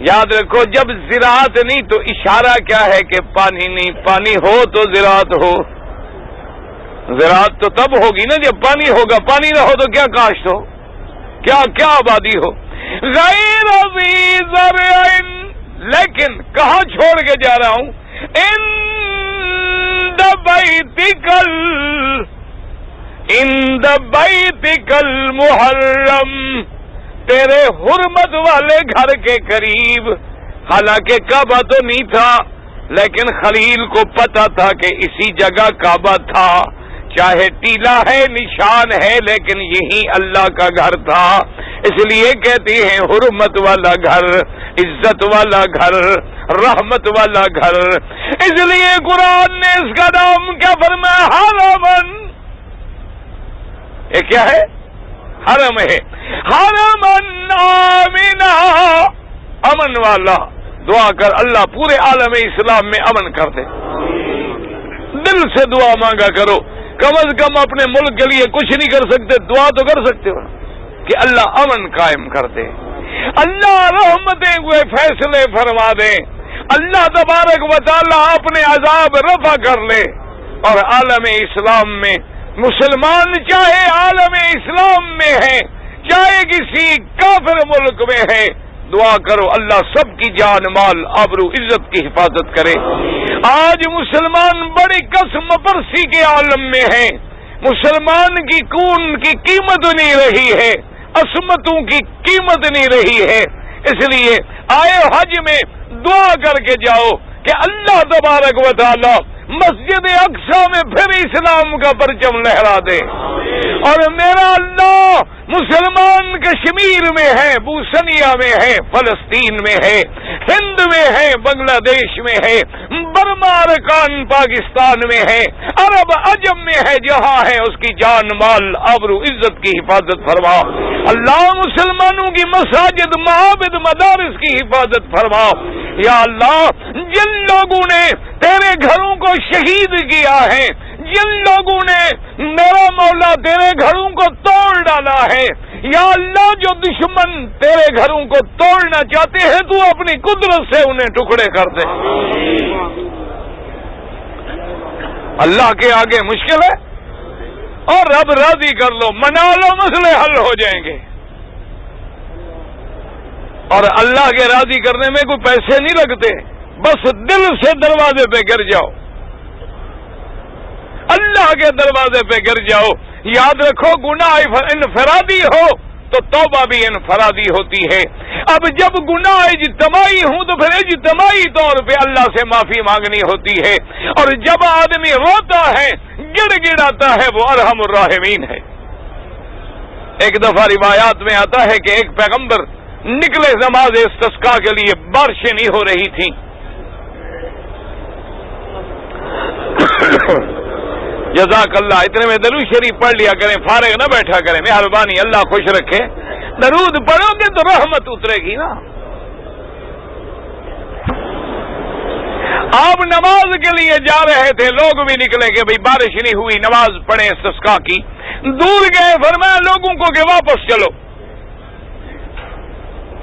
A: یاد رکھو جب زراعت نہیں تو اشارہ کیا ہے کہ پانی نہیں. پانی ہو تو زراعت ہو. زراعت تو تب ہوگی نا جب پانی ہوگا. پانی نہ ہو تو کیا کاشت ہو، کیا آبادی ہو. غیر ذی زرع، لیکن کہاں چھوڑ کے جا رہا ہوں؟ عند بیتک المحرم، تیرے حرمت والے گھر کے قریب. حالانکہ کعبہ تو نہیں تھا، لیکن خلیل کو پتا تھا کہ اسی جگہ کعبہ تھا. چاہے ٹیلا ہے، نشان ہے، لیکن یہی اللہ کا گھر تھا. اس لیے کہتے ہیں حرمت والا گھر، عزت والا گھر، رحمت والا گھر. اس لیے قرآن نے اس کا نام کیا فرمایا؟ حرمن. یہ کیا ہے؟ حرم ہے. حرمن آمنا، امن والا. دعا کر اللہ پورے عالم اسلام میں امن کر دے. دل سے دعا مانگا کرو. کم از کم اپنے ملک کے لیے کچھ نہیں کر سکتے، دعا تو کر سکتے ہو کہ اللہ امن قائم کر دے. اللہ رحمتیں ہوئے فیصلے فرما دے، اللہ تبارک و تعالی اپنے عذاب رفع کر لے، اور عالم اسلام میں مسلمان چاہے عالم اسلام میں ہے چاہے کسی کافر ملک میں ہے، دعا کرو اللہ سب کی جان مال آبرو عزت کی حفاظت کرے۔ آج مسلمان بڑی قسم پرسی کے عالم میں ہیں، مسلمان کی خون کی قیمت نہیں رہی ہے، عصمتوں کی قیمت نہیں رہی ہے، اس لیے آئے حج میں دعا کر کے جاؤ کہ اللہ تبارک و تعالی مسجد اقصی میں پھر اسلام کا پرچم لہرا دے، اور میرا اللہ مسلمان کشمیر میں ہے، بوسنیا میں ہے، فلسطین میں ہے، ہند میں ہے، بنگلہ دیش میں ہے، برما ارکان پاکستان میں ہے، عرب عجم میں ہے، جہاں ہے اس کی جان مال آبرو عزت کی حفاظت فرما اللہ، مسلمانوں کی مساجد معابد مدارس کی حفاظت فرما یا اللہ، جن لوگوں نے تیرے گھروں کو شہید کیا ہے، جن لوگوں نے میرا مولا تیرے گھروں کو توڑ ڈالا ہے، یا اللہ جو دشمن تیرے گھروں کو توڑنا چاہتے ہیں تو اپنی قدرت سے انہیں ٹکڑے کر دے۔ اللہ کے آگے مشکل ہے، اور رب راضی کر لو، منا لو، مسئلے حل ہو جائیں گے۔ اور اللہ کے راضی کرنے میں کوئی پیسے نہیں لگتے، بس دل سے دروازے پہ گر جاؤ، اللہ کے دروازے پہ گر جاؤ۔ یاد رکھو گناہ انفرادی ہو تو توبہ بھی انفرادی ہوتی ہے، اب جب گناہ اجتماعی ہوں تو پھر اجتماعی طور پہ اللہ سے معافی مانگنی ہوتی ہے، اور جب آدمی روتا ہے گڑ گڑاتا ہے وہ ارحم الراحمین ہے۔ ایک دفعہ روایات میں آتا ہے کہ ایک پیغمبر نکلے نماز استسقاء کے لیے، بارشیں نہیں ہو رہی تھیں، جزاک اللہ، اتنے میں درود شریف پڑھ لیا کریں، فارغ نہ بیٹھا کریں، مہربانی، اللہ خوش رکھے۔ درود پڑھو گے تو رحمت اترے گی نا۔ آپ نماز کے لیے جا رہے تھے، لوگ بھی نکلے کہ بھئی بارش نہیں ہوئی، نماز پڑھیں استسقاء کی، دور گئے، فرمایا لوگوں کو کہ واپس چلو،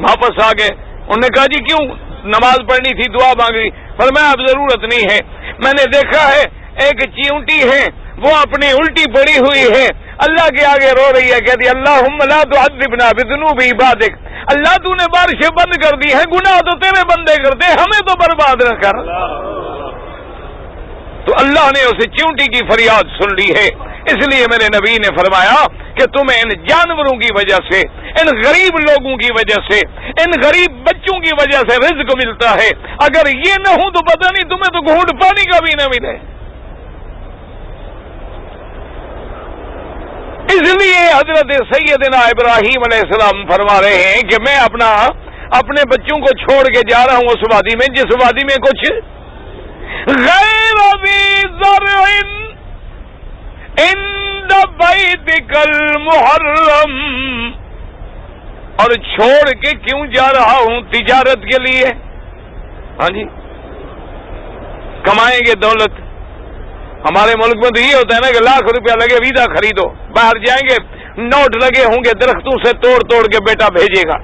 A: واپس آ گئے، انہوں نے کہا جی کیوں؟ نماز پڑھنی تھی، دعا مانگی، فرمایا اب ضرورت نہیں ہے، میں نے دیکھا ہے ایک چیونٹی ہے وہ اپنی الٹی پڑی ہوئی ہے، اللہ کے آگے رو رہی ہے، کہتی اللہم لا تعذبنا بذنوب عبادک، اللہ تو نے بارشیں بند کر دی ہیں، گناہ تو تیرے بندے کرتے، ہمیں تو برباد نہ کر۔ تو اللہ نے اسے چیونٹی کی فریاد سن لی ہے، اس لیے میرے نبی نے فرمایا کہ تمہیں ان جانوروں کی وجہ سے، ان غریب لوگوں کی وجہ سے، ان غریب بچوں کی وجہ سے رزق ملتا ہے، اگر یہ نہ ہو تو پتہ نہیں تمہیں تو گھونٹ پانی کا بھی نہ ملے۔ اس لیے حضرت سیدنا ابراہیم علیہ السلام فرما رہے ہیں کہ میں اپنے بچوں کو چھوڑ کے جا رہا ہوں اس وادی میں جس وادی میں کچھ غیر ذی زرع عند بیتک المحرم، اور چھوڑ کے کیوں جا رہا ہوں؟ تجارت کے لیے، ہاں جی، کمائیں گے دولت۔ ہمارے ملک میں تو یہ ہوتا ہے نا کہ لاکھ روپیہ لگے ویزا خریدو، باہر جائیں گے نوٹ لگے ہوں گے درختوں سے توڑ توڑ کے بیٹا بھیجے گا،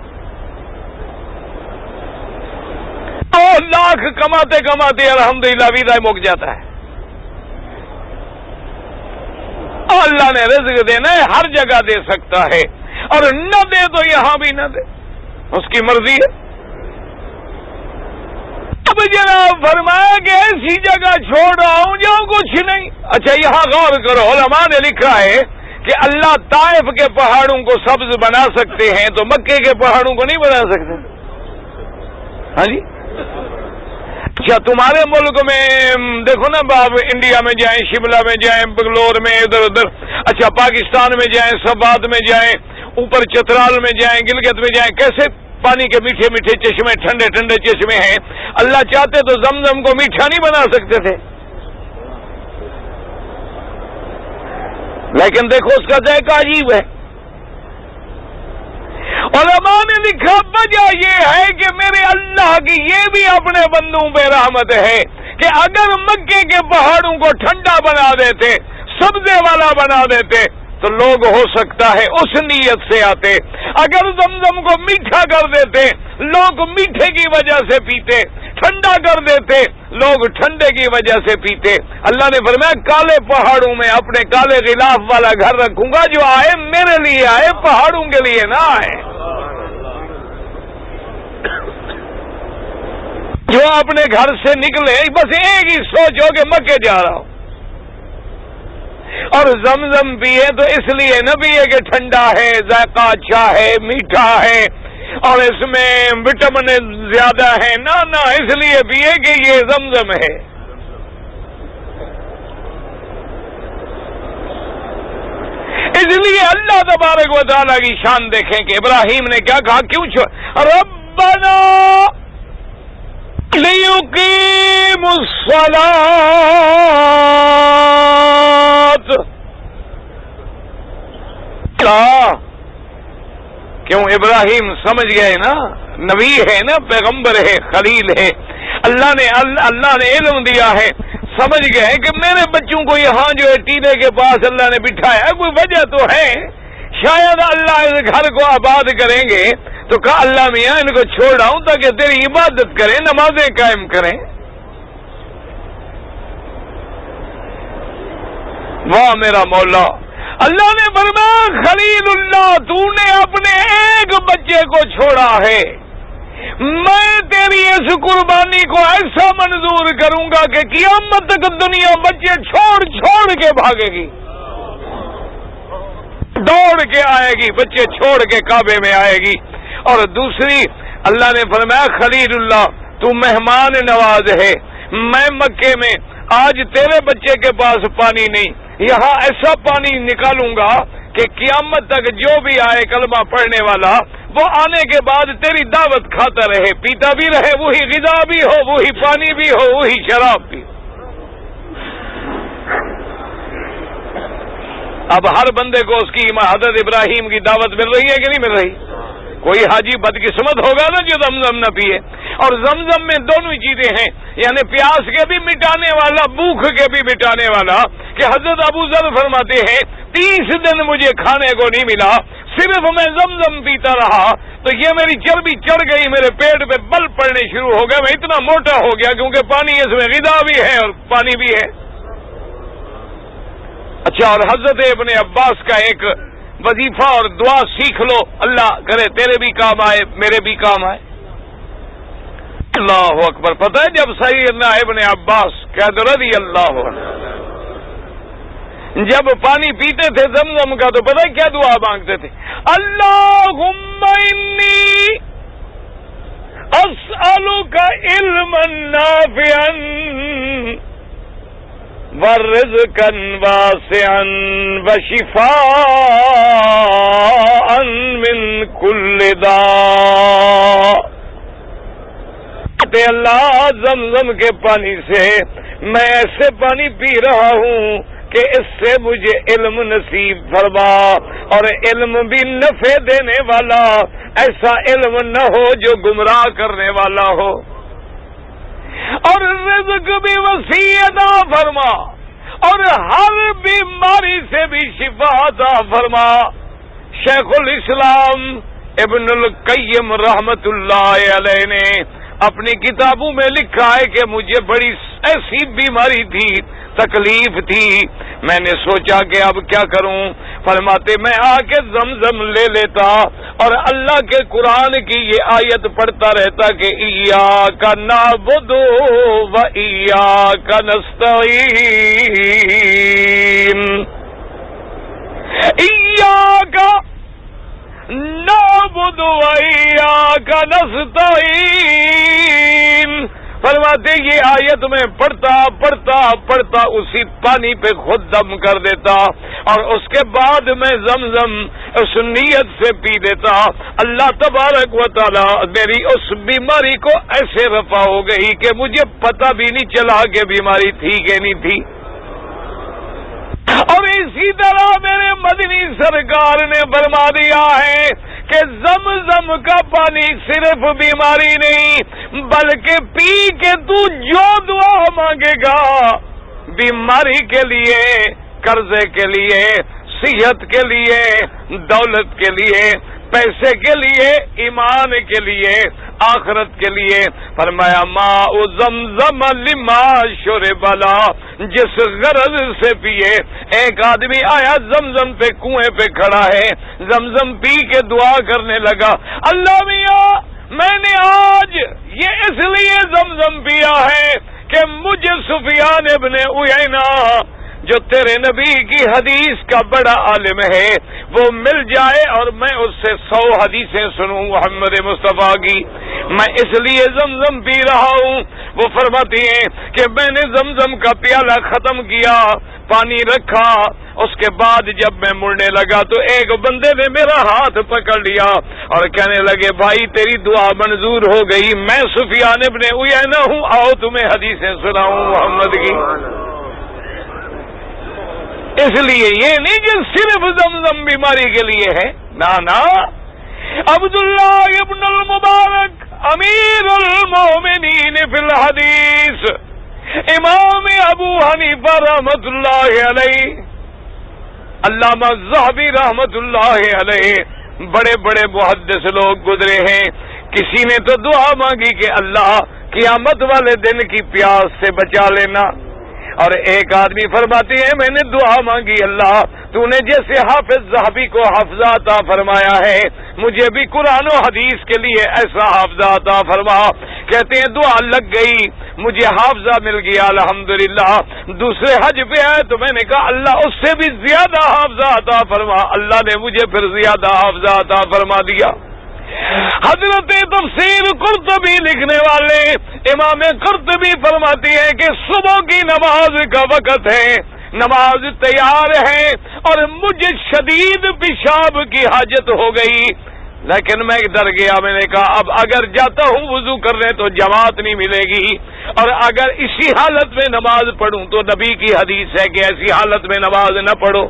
A: 2 لاکھ کماتے کماتے الحمدللہ ویزا مک جاتا ہے۔ اللہ نے رزق دینا ہے، ہر جگہ دے سکتا ہے، اور نہ دے تو یہاں بھی نہ دے، اس کی مرضی ہے۔ اب جناب فرمایا کہ ایسی جگہ چھوڑ رہا ہوں جہاں کچھ نہیں۔ اچھا یہاں غور کرو، علماء نے لکھا ہے کہ اللہ طائف کے پہاڑوں کو سبز بنا سکتے ہیں تو مکے کے پہاڑوں کو نہیں بنا سکتے؟ ہاں جی، اچھا تمہارے ملک میں دیکھو نا، آپ انڈیا میں جائیں، شملہ میں جائیں، بنگلور میں، ادھر ادھر، اچھا پاکستان میں جائیں، سبات میں جائیں، اوپر چترال میں جائیں، گلگت میں جائیں، کیسے پانی کے میٹھے میٹھے چشمے، ٹھنڈے ٹھنڈے چشمے ہیں۔ اللہ چاہتے تو زمزم کو میٹھا نہیں بنا سکتے تھے، لیکن دیکھو اس کا ذائقہ عجیب ہے۔ علماء نے لکھا وجہ یہ ہے کہ میرے اللہ کی یہ بھی اپنے بندوں پہ رحمت ہے کہ اگر مکے کے پہاڑوں کو ٹھنڈا بنا دیتے، سبزے والا بنا دیتے، تو لوگ ہو سکتا ہے اس نیت سے آتے. اگر زمزم کو میٹھا کر دیتے لوگ میٹھے کی وجہ سے پیتے, ٹھنڈا کر دیتے لوگ ٹھنڈے کی وجہ سے پیتے. اللہ نے فرمایا کالے پہاڑوں میں اپنے کالے غلاف والا گھر رکھوں گا, جو آئے میرے لیے آئے, پہاڑوں کے لیے نہ آئے. جو اپنے گھر سے نکلے بس ایک ہی سوچ ہو کہ مکے جا رہا ہوں, اور زمزم پیے تو اس لیے نہ پیے کہ ٹھنڈا ہے, ذائقہ اچھا ہے, میٹھا ہے اور اس میں وٹامن زیادہ ہے, نہ اس لیے پیے کہ یہ زمزم ہے. اس لیے اللہ تبارک و تعالیٰ کی شان دیکھیں کہ ابراہیم نے کیا کہا, کیوں ربنا لیقیموا الصلاۃ. کیوں ابراہیم سمجھ گئے نا, نبی ہے نا, پیغمبر ہے, خلیل ہے, اللہ نے علم دیا ہے, سمجھ گئے کہ میرے بچوں کو یہاں جو ہے ٹیلے کے پاس اللہ نے بٹھایا, کوئی وجہ تو ہے, شاید اللہ اس گھر کو آباد کریں گے. تو کہا اللہ میاں ان کو چھوڑ رہا ہوں تاکہ تیری عبادت کریں, نمازیں قائم کریں. واہ میرا مولا. اللہ نے فرمایا خلیل اللہ, تو نے اپنے ایک بچے کو چھوڑا ہے, میں تیری اس قربانی کو ایسا منظور کروں گا کہ قیامت تک دنیا بچے چھوڑ کے بھاگے گی, دوڑ کے آئے گی, بچے چھوڑ کے کعبے میں آئے گی. اور دوسری اللہ نے فرمایا خلیل اللہ تو مہمان نواز ہے, میں مکے میں آج تیرے بچے کے پاس پانی نہیں, یہاں ایسا پانی نکالوں گا کہ قیامت تک جو بھی آئے کلمہ پڑھنے والا وہ آنے کے بعد تیری دعوت کھاتا رہے, پیتا بھی رہے, وہی غذا بھی ہو, وہی پانی بھی ہو, وہی شراب بھی. اب ہر بندے کو اس کی حضرت ابراہیم کی دعوت مل رہی ہے کہ نہیں مل رہی؟ کوئی حاجی بدقسمت ہوگا نا جو زمزم نہ پیے. اور زمزم میں دونوں چیزیں ہیں, یعنی پیاس کے بھی مٹانے والا, بھوک کے بھی مٹانے والا. کہ حضرت ابو ذر فرماتے ہیں 30 دن مجھے کھانے کو نہیں ملا, صرف میں زمزم پیتا رہا تو یہ میری چربی چڑھ گئی, میرے پیٹ پہ بل پڑنے شروع ہو گئے, میں اتنا موٹا ہو گیا کیونکہ پانی اس میں غذا بھی ہے اور پانی بھی ہے. اچھا, اور حضرت ابن عباس کا ایک وظیفہ اور دعا سیکھ لو, اللہ کرے تیرے بھی کام آئے, میرے بھی کام آئے. اللہ اکبر. پتہ ہے جب سیدنا ابن عباس کہہ رضی اللہ عنہ جب پانی پیتے تھے زمزم کا تو پتہ ہے کیا دعا مانگتے تھے؟ اللہم انی اسألک علما نافعا ورزقا واسعا وشفاء من کل داء. اللہ زمزم کے پانی سے میں ایسے پانی پی رہا ہوں کہ اس سے مجھے علم نصیب فرما, اور علم بھی نفع دینے والا, ایسا علم نہ ہو جو گمراہ کرنے والا ہو, اور رزق بھی وسیع عطا فرما, اور ہر بیماری سے بھی شفا عطا فرما. شیخ الاسلام ابن القیم رحمت اللہ علیہ نے اپنی کتابوں میں لکھا ہے کہ مجھے بڑی ایسی بیماری تھی, تکلیف تھی, میں نے سوچا کہ اب کیا کروں. فرماتے میں آ کے زمزم لے لیتا اور اللہ کے قرآن کی یہ آیت پڑھتا رہتا کہ ایاک نعبد و ایاک نستعین, ایاک نعبد و ایاک نستعین. فرماتے یہ آیت میں پڑھتا اسی پانی پہ خود دم کر دیتا, اور اس کے بعد میں زمزم اس نیت سے پی دیتا. اللہ تبارک و تعالی میری اس بیماری کو ایسے رفع ہو گئی کہ مجھے پتہ بھی نہیں چلا کہ بیماری تھی کہ نہیں تھی. اور اسی طرح میرے مدنی سرکار نے فرما دیا ہے کہ زمزم کا پانی صرف بیماری نہیں بلکہ پی کے تو جو دعا مانگے گا, بیماری کے لیے, قرضے کے لیے, صحت کے لیے، دولت کے لیے، پیسے کے لیے، ایمان کے لیے، آخرت کے لیے۔ فرمایا ماء زمزم لما شرب لا، جس غرض سے پیے۔ ایک آدمی آیا زمزم پہ، کنویں پہ کھڑا ہے، زمزم پی کے دعا کرنے لگا، اللہ میاں میں نے آج یہ اس لیے زمزم پیا ہے کہ مجھے سفیان ابن عیینہ جو تیرے نبی کی حدیث کا بڑا عالم ہے وہ مل جائے اور میں اس سے 100 حدیثیں سنوں محمد مصطفیٰ کی، میں اس لیے زمزم پی رہا ہوں۔ وہ فرماتی ہیں کہ میں نے زمزم کا پیالہ ختم کیا، پانی رکھا، اس کے بعد جب میں مڑنے لگا تو ایک بندے نے میرا ہاتھ پکڑ لیا اور کہنے لگے بھائی تیری دعا منظور ہو گئی، میں سفیان ابن عیینہ ہوں، آؤ تمہیں حدیثیں سناؤں محمد کی۔ اس لیے یہ نہیں کہ صرف زمزم بیماری کے لیے ہے، نا عبداللہ ابن المبارک امیر المومنین فی الحدیث، امام ابو حنیفہ رحمت اللہ علیہ، علامہ ذہبی رحمت اللہ علیہ، بڑے بڑے محدث لوگ گزرے ہیں۔ کسی نے تو دعا مانگی کہ اللہ قیامت والے دن کی پیاس سے بچا لینا، اور ایک آدمی فرماتی ہے میں نے دعا مانگی اللہ تو نے جیسے حافظ ذہبی کو حافظہ عطا فرمایا ہے مجھے بھی قرآن و حدیث کے لیے ایسا حافظہ عطا فرما۔ کہتے ہیں دعا لگ گئی، مجھے حافظہ مل گیا الحمدللہ۔ دوسرے حج پہ آئے تو میں نے کہا اللہ اس سے بھی زیادہ حافظہ عطا فرما، اللہ نے مجھے پھر زیادہ حافظہ عطا فرما دیا۔ حضرت تفسیر قرطبی لکھنے والے امام قرطبی فرماتی ہے کہ صبح کی نماز کا وقت ہے، نماز تیار ہے اور مجھے شدید پیشاب کی حاجت ہو گئی، لیکن میں ڈر گیا، میں نے کہا اب اگر جاتا ہوں وضو کرنے تو جماعت نہیں ملے گی، اور اگر اسی حالت میں نماز پڑھوں تو نبی کی حدیث ہے کہ ایسی حالت میں نماز نہ پڑھو۔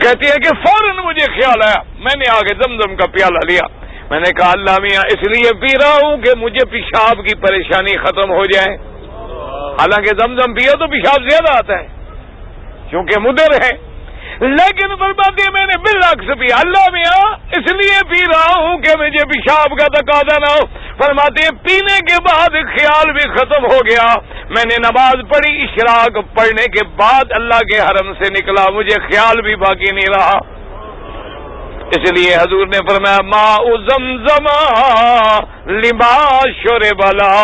A: کہتی ہے کہ فوراً مجھے خیال آیا، میں نے آگے زمزم کا پیالہ لیا، میں نے کہا اللہ میاں اس لیے پی رہا ہوں کہ مجھے پیشاب کی پریشانی ختم ہو جائے۔ حالانکہ زمزم پیا تو پیشاب زیادہ آتا ہے کیونکہ مدر ہے، لیکن فرماتی ہے میں نے بالعکس پیا، اللہ میاں اس لیے پی رہا ہوں کہ مجھے پیشاب کا تقاضا نہ ہو۔ فرماتی ہے پینے کے بعد خیال بھی ختم ہو گیا، میں نے نماز پڑھی، اشراق پڑھنے کے بعد اللہ کے حرم سے نکلا، مجھے خیال بھی باقی نہیں رہا۔ اس لیے حضور نے فرمایا ماء زمزم لما شرب لا،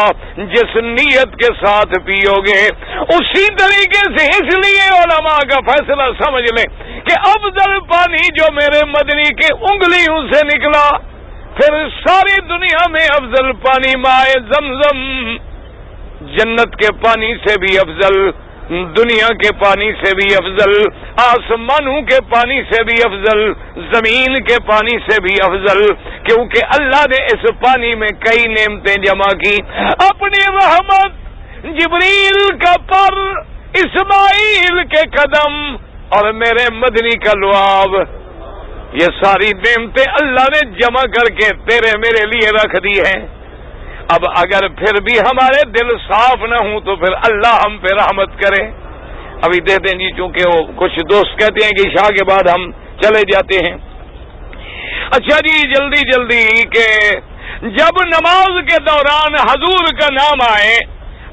A: جس نیت کے ساتھ پیو گے اسی طریقے سے۔ اس لیے علماء کا فیصلہ سمجھ لیں کہ افضل پانی جو میرے مدنی کے انگلیوں سے نکلا، پھر ساری دنیا میں افضل پانی ماء زمزم، جنت کے پانی سے بھی افضل، دنیا کے پانی سے بھی افضل، آسمانوں کے پانی سے بھی افضل، زمین کے پانی سے بھی افضل، کیونکہ اللہ نے اس پانی میں کئی نعمتیں جمع کی، اپنی رحمت، جبریل کا پر، اسماعیل کے قدم اور میرے مدنی کا لعاب، یہ ساری نعمتیں اللہ نے جمع کر کے تیرے میرے لیے رکھ دی ہیں۔ اب اگر پھر بھی ہمارے دل صاف نہ ہوں تو پھر اللہ ہم پہ رحمت کرے۔ ابھی دیتے ہیں جی، چونکہ وہ کچھ دوست کہتے ہیں کہ عشاء کے بعد ہم چلے جاتے ہیں۔ اچھا جی جلدی جلدی کہ جب نماز کے دوران حضور کا نام آئے،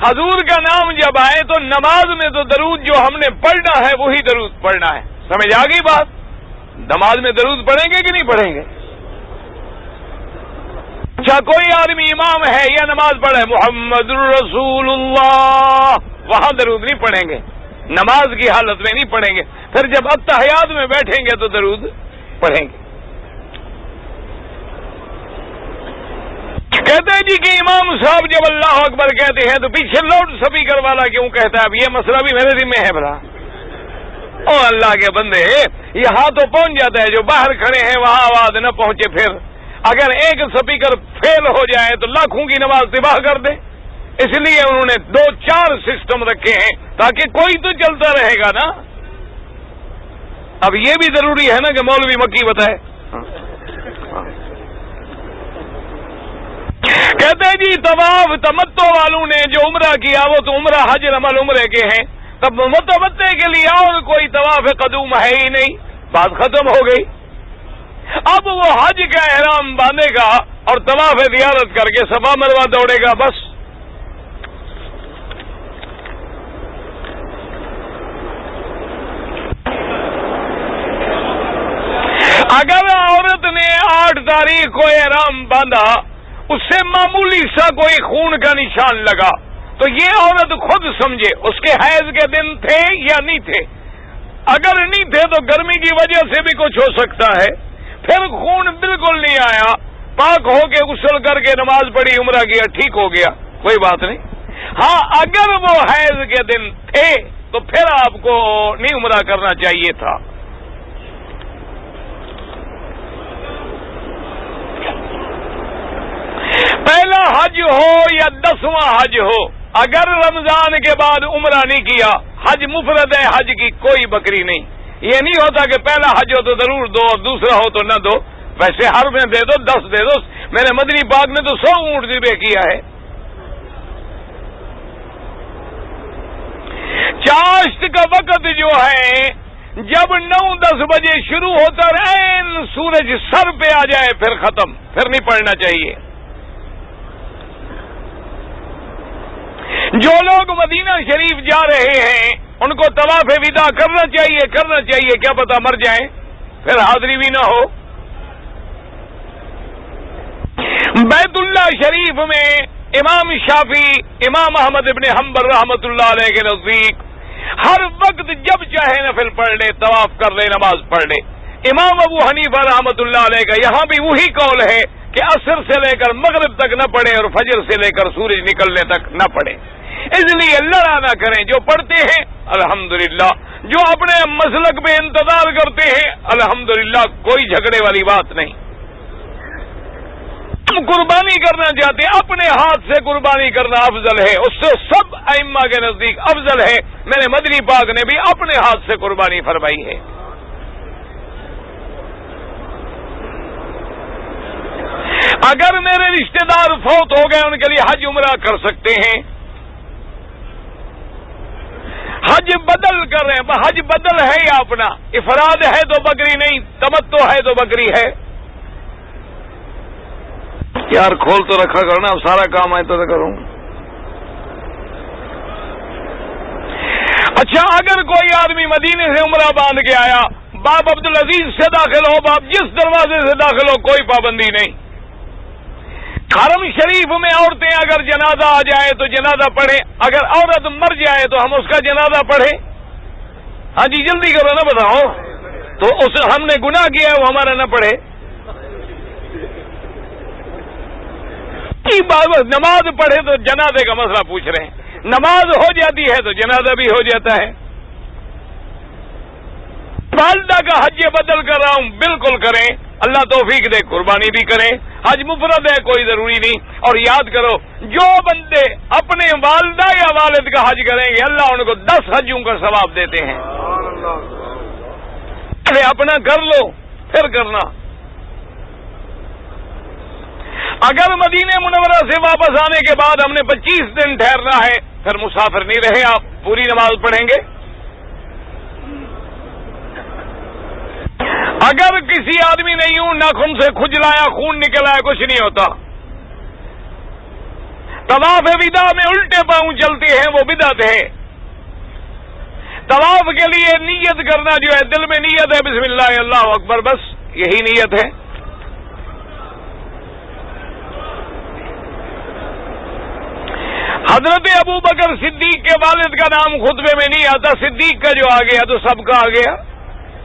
A: حضور کا نام جب آئے تو نماز میں تو درود جو ہم نے پڑھنا ہے وہی درود پڑھنا ہے، سمجھ آ گئی بات؟ نماز میں درود پڑھیں گے کہ نہیں پڑھیں گے؟ اچھا کوئی آدمی امام ہے یا نماز پڑھے محمد رسول اللہ، وہاں درود نہیں پڑھیں گے، نماز کی حالت میں نہیں پڑھیں گے، پھر جب اتحیات میں بیٹھیں گے تو درود پڑھیں گے۔ کہتے ہیں جی کہ امام صاحب جب اللہ اکبر کہتے ہیں تو پیچھے لاؤڈ سپیکر والا کیوں کہتا ہے؟ اب یہ مسئلہ بھی میرے ذمہ ہے بھلا۔ او اللہ کے بندے، یہاں تو پہنچ جاتا ہے، جو باہر کھڑے ہیں وہاں آواز نہ پہنچے، پھر اگر ایک سپیکر فیل ہو جائے تو لاکھوں کی نماز تباہ کر دے۔ اس لیے انہوں نے 2-4 سسٹم رکھے ہیں تاکہ کوئی تو چلتا رہے گا نا۔ اب یہ بھی ضروری ہے نا کہ مولوی مکی بتائے۔ کہتے ہیں جی طواف تمتع والوں نے جو عمرہ کیا وہ تو عمرہ حج عمل عمرے کے ہیں، تب متمتع کے لیے اور کوئی طواف قدوم ہے ہی نہیں، بات ختم ہو گئی۔ اب وہ حج کا احرام باندھے گا اور طواف زیارت کر کے صفا مروہ دوڑے گا، بس۔ اگر عورت نے 8 تاریخ کو احرام باندھا، اس سے معمولی سا کوئی خون کا نشان لگا، تو یہ عورت خود سمجھے اس کے حیض کے دن تھے یا نہیں تھے۔ اگر نہیں تھے تو گرمی کی وجہ سے بھی کچھ ہو سکتا ہے، پھر خون بالکل نہیں آیا، پاک ہو کے غسل کر کے نماز پڑھی، عمرہ کیا، ٹھیک ہو گیا، کوئی بات نہیں۔ ہاں اگر وہ حیض کے دن تھے تو پھر آپ کو نہیں عمرہ کرنا چاہیے تھا۔ پہلا حج ہو یا 10واں حج ہو، اگر رمضان کے بعد عمرہ نہیں کیا، حج مفرد ہے، حج کی کوئی بکری نہیں۔ یہ نہیں ہوتا کہ پہلا حج ہو تو ضرور دو اور دوسرا ہو تو نہ دو، ویسے ہر میں دے دو، 10 دے دو۔ میرے مدنی پاک نے تو 100 اونٹ ذبح کیا ہے۔ چاشت کا وقت جو ہے جب 9-10 بجے شروع ہوتا ہے، عین سورج سر پہ آ جائے پھر ختم، پھر نہیں پڑھنا چاہیے۔ جو لوگ مدینہ شریف جا رہے ہیں ان کو طواف وداع کرنا چاہیے، کیا پتہ مر جائیں پھر حاضری بھی نہ ہو۔ بیت اللہ شریف میں امام شافعی، امام احمد ابن حنبل رحمۃ اللہ علیہ کے نزدیک ہر وقت جب چاہے نفل پڑھ لے، طواف کر لے، نماز پڑھ لے۔ امام ابو حنیفہ رحمۃ اللہ علیہ کا یہاں بھی وہی قول ہے کہ عصر سے لے کر مغرب تک نہ پڑھے اور فجر سے لے کر سورج نکلنے تک نہ پڑھے۔ اس لیے لڑا نہ کریں، جو پڑھتے ہیں الحمدللہ، جو اپنے مسلک پہ انتظار کرتے ہیں الحمدللہ، کوئی جھگڑے والی بات نہیں۔ قربانی کرنا چاہتے ہیں، اپنے ہاتھ سے قربانی کرنا افضل ہے، اس سے سب ائمہ کے نزدیک افضل ہے۔ میرے مدنی پاک نے بھی اپنے ہاتھ سے قربانی فرمائی ہے۔ اگر میرے رشتہ دار فوت ہو گئے، ان کے لیے حج عمرہ کر سکتے ہیں۔ حج بدل کر رہے ہیں، حج بدل ہے یا اپنا؟ افراد ہے تو بکری نہیں، تمتع ہے تو بکری ہے۔ یار کھول تو رکھا کرنا، اب سارا کام ہے تو کروں۔ اچھا، اگر کوئی آدمی مدینے سے عمرہ باندھ کے آیا، باب عبدالعزیز سے داخل ہو، باب جس دروازے سے داخل ہو، کوئی پابندی نہیں۔ حرم شریف میں عورتیں اگر جنازہ آ جائے تو جنازہ پڑھیں، اگر عورت مر جائے تو ہم اس کا جنازہ پڑھیں۔ ہاں جی جلدی کرو نا، بتاؤ تو اس ہم نے گناہ کیا ہے وہ ہمارا نہ پڑھے؟ نماز پڑھے تو جنازے کا مسئلہ پوچھ رہے ہیں، نماز ہو جاتی ہے تو جنازہ بھی ہو جاتا ہے۔ والدہ کا حج بدل کر رہا ہوں، بالکل کریں، اللہ توفیق دے، قربانی بھی کریں۔ حج مفرد ہے، کوئی ضروری نہیں۔ اور یاد کرو، جو بندے اپنے والدہ یا والد کا حج کریں گے اللہ ان کو 10 حجوں کا ثواب دیتے ہیں۔ ارے اپنا کر لو پھر کرنا۔ اگر مدینہ منورہ سے واپس آنے کے بعد ہم نے 25 دن ٹھہرنا ہے، پھر مسافر نہیں رہے، آپ پوری نماز پڑھیں گے۔ اگر کسی آدمی نے یوں ناخن سے کھجلایا، خون نکل آیا، کچھ نہیں ہوتا۔ طواف وداع میں الٹے پاؤں چلتے ہیں، وہ بدعت ہے۔ طواف کے لیے نیت کرنا جو ہے، دل میں نیت ہے بسم اللہ اللہ اکبر، بس یہی نیت ہے۔ حضرت ابو بکر صدیق کے والد کا نام خطبے میں نہیں آتا، صدیق کا جو آ گیا تو سب کا آ گیا،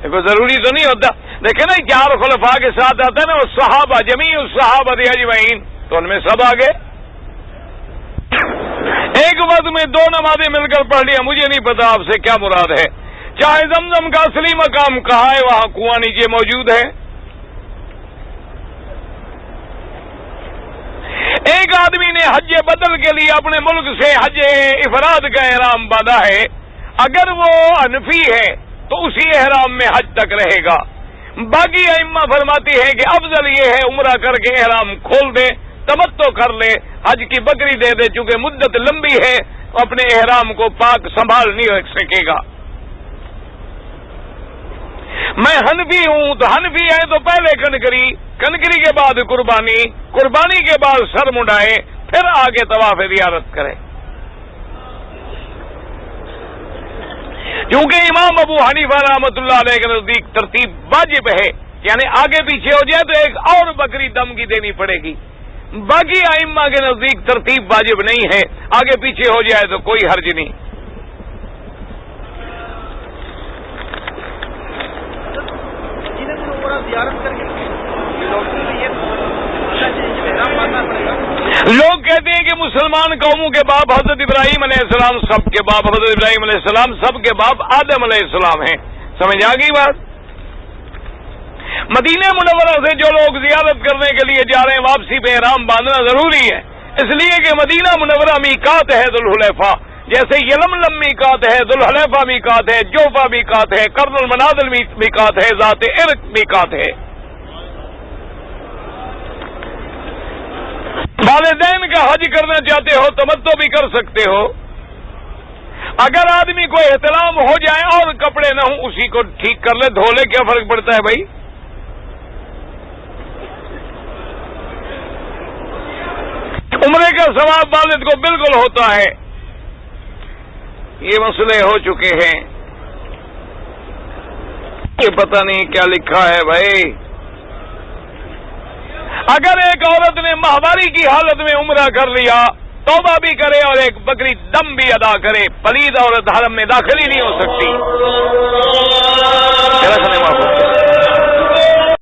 A: کوئی ضروری تو نہیں ہوتا۔ دیکھیں نا 4 خلفاء کے ساتھ آتا ہے نا، وہ صحابہ، جمیع الصحابہ اجمعین، تو ان میں سب آ گئے۔ ایک وقت میں 2 نمازیں مل کر پڑھ لیا، مجھے نہیں پتا آپ سے کیا مراد ہے۔ چاہے زمزم کا اصلی مقام کہاں ہے، وہاں کنواں نیچے موجود ہے۔ ایک آدمی نے حج بدل کے لیے اپنے ملک سے حج افراد کا احرام باندھا ہے، اگر وہ حنفی ہے تو اسی احرام میں حج تک رہے گا۔ باقی ائمہ فرماتے ہیں کہ افضل یہ ہے عمرہ کر کے احرام کھول دے، تمتع کر لے، حج کی بکری دے دے، چونکہ مدت لمبی ہے، اپنے احرام کو پاک سنبھال نہیں سکے گا۔ میں حنفی ہوں تو حنفی ہے تو پہلے کنکری، کنکری کے بعد قربانی، قربانی کے بعد سر منڈائے، پھر آگے طواف زیارت کرے۔ کیونکہ امام ابو حنیفہ رحمۃ اللہ علیہ کے نزدیک ترتیب واجب ہے، یعنی آگے پیچھے ہو جائے تو ایک اور بکری دم کی دینی پڑے گی۔ باقی ائمہ کے نزدیک ترتیب واجب نہیں ہے، آگے پیچھے ہو جائے تو کوئی حرج نہیں۔ لوگ کہتے ہیں کہ مسلمان قوموں کے باپ حضرت ابراہیم علیہ السلام، سب کے باپ حضرت ابراہیم علیہ السلام، سب کے باپ آدم علیہ السلام ہیں۔ سمجھ آ گئی بات؟ مدینہ منورہ سے جو لوگ زیارت کرنے کے لیے جا رہے ہیں، واپسی پہ احرام باندھنا ضروری ہے، اس لیے کہ مدینہ منورہ میقات ہے ذوالحلیفہ، جیسے یلملم میقات ہے، ذوالحلیفہ میقات ہے، جوفہ میقات ہے، قرن المنازل میقات ہے، ذات عرق میقات ہے۔ والدین کا حج کرنا چاہتے ہو تمتع بھی کر سکتے ہو۔ اگر آدمی کو احتلام ہو جائے اور کپڑے نہ ہوں، اسی کو ٹھیک کر لے، دھو لے، کیا فرق پڑتا ہے بھائی؟ عمرے کا ثواب والد کو بالکل ہوتا ہے۔ یہ مسئلے ہو چکے ہیں، یہ پتہ نہیں کیا لکھا ہے بھائی۔ اگر ایک عورت نے ماہواری کی حالت میں عمرہ کر لیا، توبہ بھی کرے اور ایک بکری دم بھی ادا کرے، پلید عورت حرم میں داخل ہی نہیں ہو سکتی۔